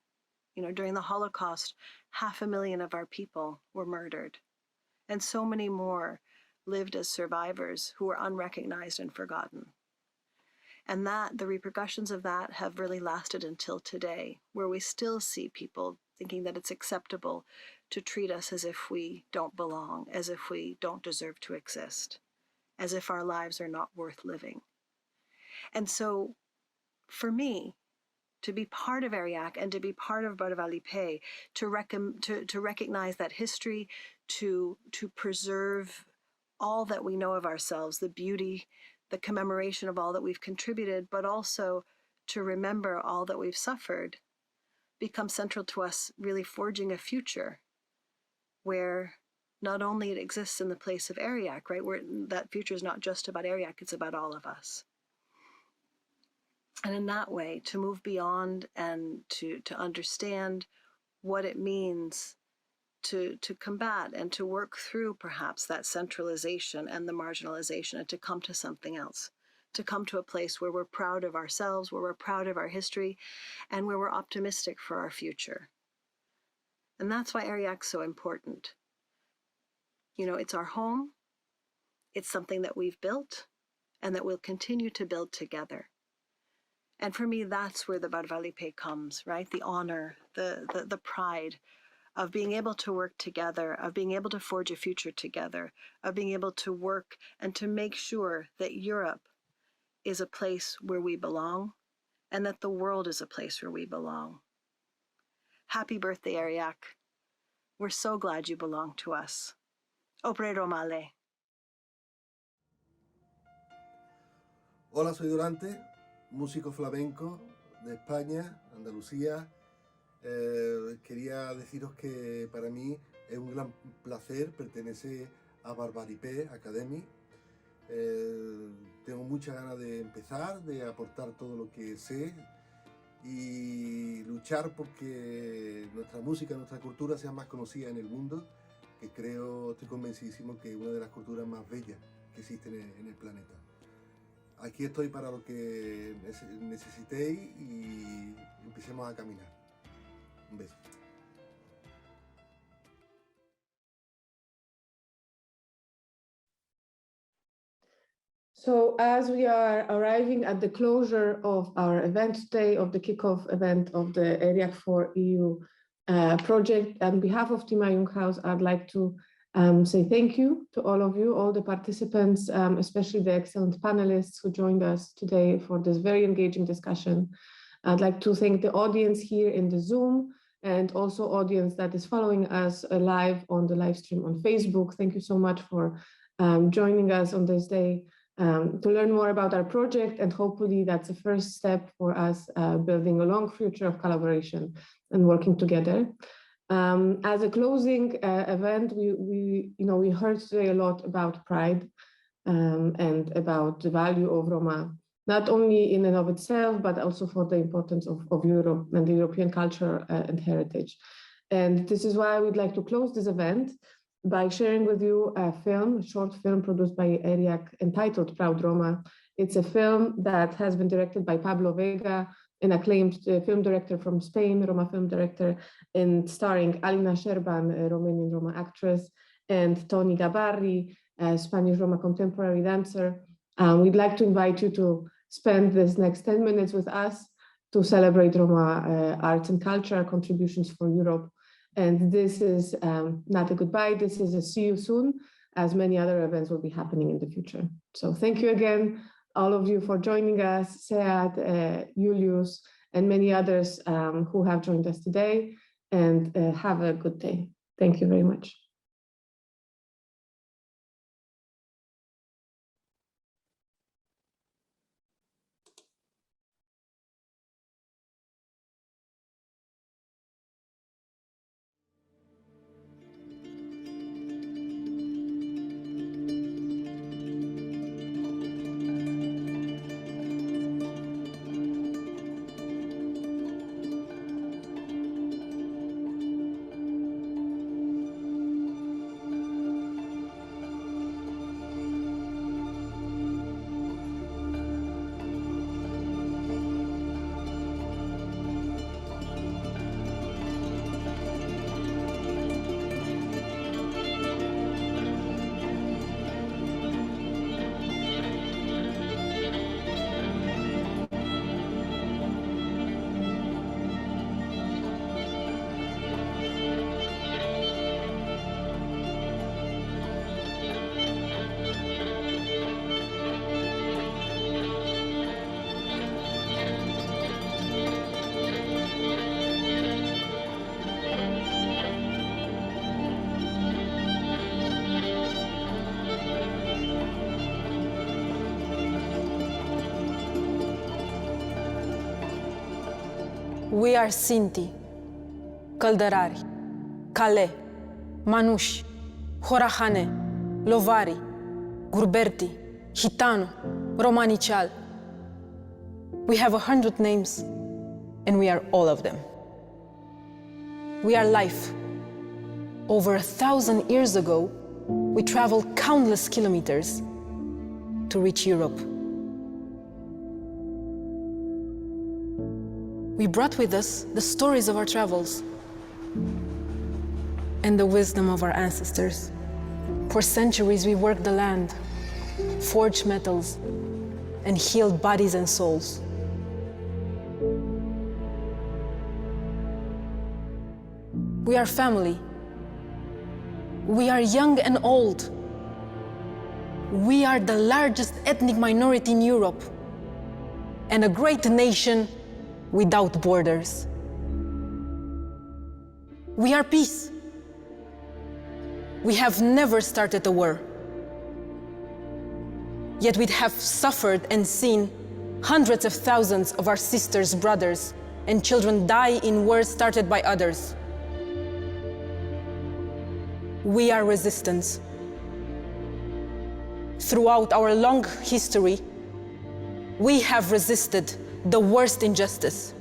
You know, during the Holocaust, 500,000 of our people were murdered, and so many more lived as survivors who were unrecognized and forgotten. And that the repercussions of that have really lasted until today, where we still see people thinking that it's acceptable to treat us as if we don't belong, as if we don't deserve to exist, as if our lives are not worth living. And so for me, to be part of ERIAC and to be part of Barbary, to recognize that history, to preserve all that we know of ourselves, the beauty, the commemoration of all that we've contributed, but also to remember all that we've suffered, becomes central to us really forging a future where not only it exists in the place of ERIAC, right, where that future is not just about ERIAC, it's about all of us. And in that way, to move beyond and to understand what it means to combat and to work through perhaps that centralization and the marginalization, and to come to something else, to come to a place where we're proud of ourselves, where we're proud of our history, and where we're optimistic for our future. And that's why ERIAC's so important. You know, it's our home, it's something that we've built, and that we'll continue to build together. And for me, that's where the Barbary comes, right? The honor, the pride of being able to work together, of being able to forge a future together, of being able to work and to make sure that Europe is a place where we belong and that the world is a place where we belong. Happy birthday, ERIAC. We're so glad you belong to us. Opre Romale. Hola, soy Durante, músico flamenco, de España, Andalucía. Quería deciros que para mí es un gran placer pertenecer a Barbalipé Academy. Tengo muchas ganas de empezar, de aportar todo lo que sé y luchar porque nuestra música, nuestra cultura sea más conocida en el mundo, que estoy convencidísimo que es una de las culturas más bellas que existen en el planeta. Aquí estoy para lo que necesitéis y empecemos a caminar. Un beso. So as we are arriving at the closure of our event today, of the kickoff event of the ERIAC4EU project, on behalf of Team Junghaus, I'd like to say thank you to all of you, all the participants, especially the excellent panelists who joined us today for this very engaging discussion. I'd like to thank the audience here in the Zoom and also audience that is following us live on the live stream on Facebook. Thank you so much for joining us on this day to learn more about our project, and hopefully that's the first step for us building a long future of collaboration and working together. As a closing event, we heard today a lot about pride and about the value of Roma, not only in and of itself, but also for the importance of Europe and the European culture and heritage. And this is why I would like to close this event by sharing with you a short film produced by ERIAC entitled Proud Roma. It's a film that has been directed by Pablo Vega, an acclaimed film director from Spain, Roma film director, and starring Alina Sherban, a Romanian Roma actress, and Tony Gabarri, a Spanish Roma contemporary dancer. We'd like to invite you to spend this next 10 minutes with us to celebrate Roma arts and culture contributions for Europe. And this is not a goodbye, this is a see you soon, as many other events will be happening in the future. So thank you again, all of you, for joining us, Sead, Julius, and many others who have joined us today, and have a good day. Thank you very much. We are Sinti, Căldărari, Cale, Manuși, Horahane, Lovari, Gurberti, Hitano, Romanicial. We have 100 names, and we are all of them. We are life. Over 1,000 years ago, we traveled countless kilometers to reach Europe. We brought with us the stories of our travels and the wisdom of our ancestors. For centuries, we worked the land, forged metals, and healed bodies and souls. We are family. We are young and old. We are the largest ethnic minority in Europe and a great nation without borders. We are peace. We have never started a war. Yet we have suffered and seen Hundreds of thousands of our sisters, brothers, and children die in wars started by others. We are resistance. Throughout our long history, we have resisted the worst injustice.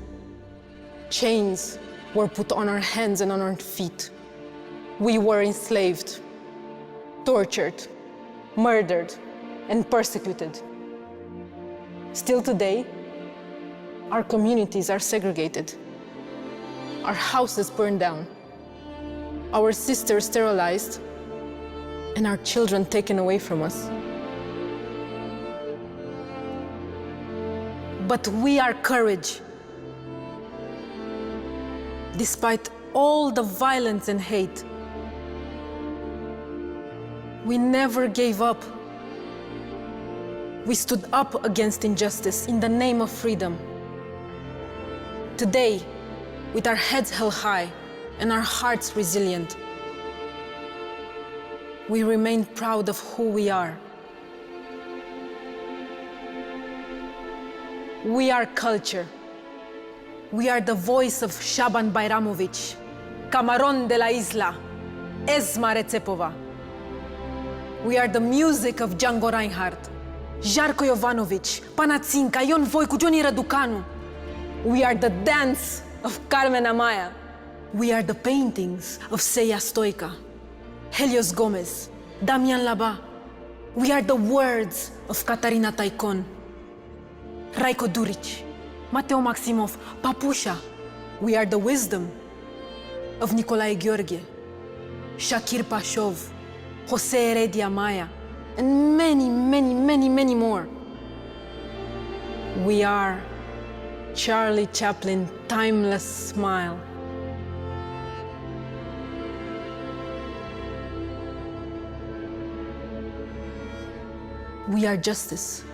Chains were put on our hands and on our feet. We were enslaved, tortured, murdered, and persecuted. Still today, our communities are segregated. Our houses burned down. Our sisters sterilized, and our children taken away from us. But we are courage. Despite all the violence and hate, we never gave up. We stood up against injustice in the name of freedom. Today, with our heads held high and our hearts resilient, we remain proud of who we are. We are culture. We are the voice of Shaban Bayramovic, Camarón de la Isla, Esma Recepova. We are the music of Django Reinhardt, Žarko Jovanović, Panatsinka, Ion Vojku, Johnny Raducanu. We are the dance of Carmen Amaya. We are the paintings of Seya Stoica, Helios Gomez, Damian Laba. We are the words of Katarina Taikon, Rajko Duric, Mateo Maximov, Papusha. We are the wisdom of Nicolae Gheorghe, Shakir Pashov, Jose Heredia Maya, and many, many, many, many more. We are Charlie Chaplin's timeless smile. We are justice.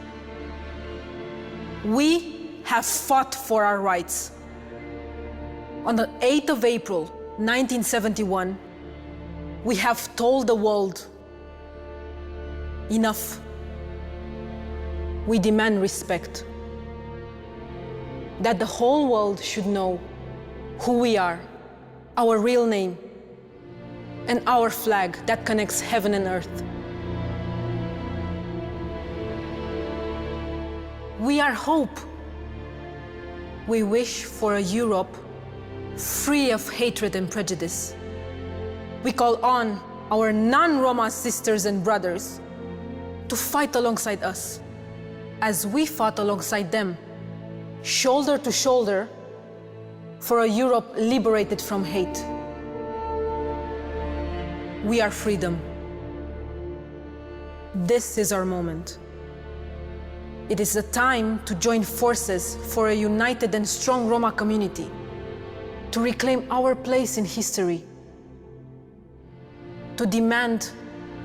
We have fought for our rights. On the 8th of April, 1971, we have told the world, enough. We demand respect. That the whole world should know who we are, our real name, and our flag that connects heaven and earth. We are hope. We wish for a Europe free of hatred and prejudice. We call on our non-Roma sisters and brothers to fight alongside us, as we fought alongside them, shoulder to shoulder, for a Europe liberated from hate. We are freedom. This is our moment. It is a time to join forces for a united and strong Roma community, to reclaim our place in history, to demand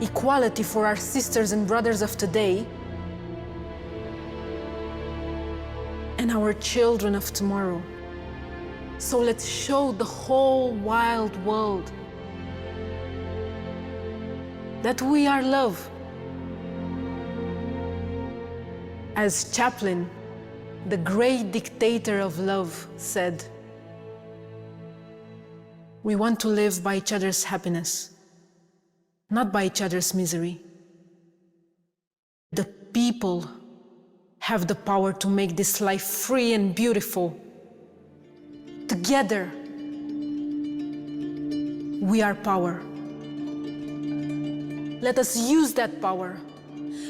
equality for our sisters and brothers of today and our children of tomorrow. So let's show the whole wild world that we are love. As Chaplin, the great dictator of love, said, we want to live by each other's happiness, not by each other's misery. The people have the power to make this life free and beautiful. Together, we are power. Let us use that power.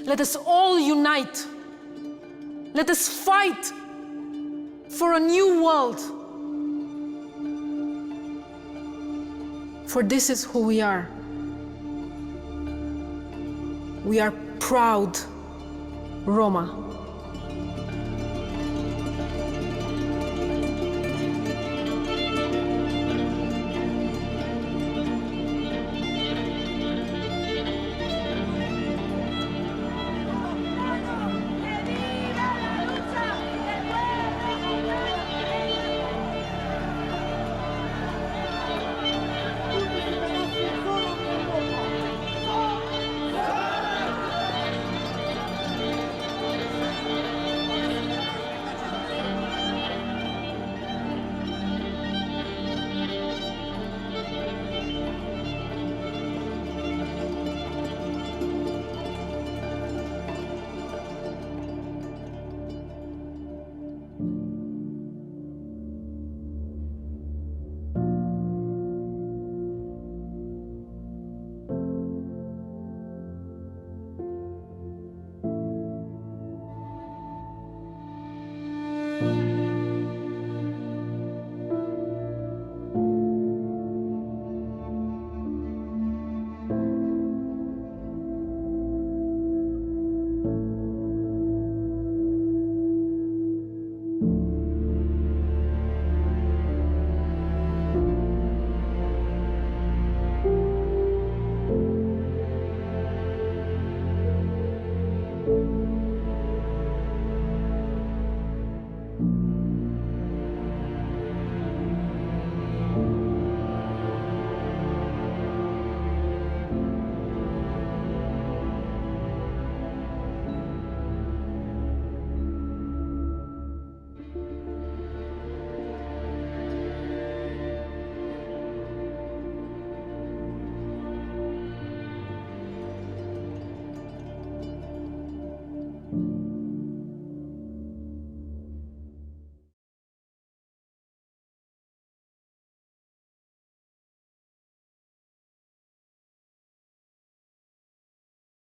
Let us all unite. Let us fight for a new world. For this is who we are. We are proud Roma.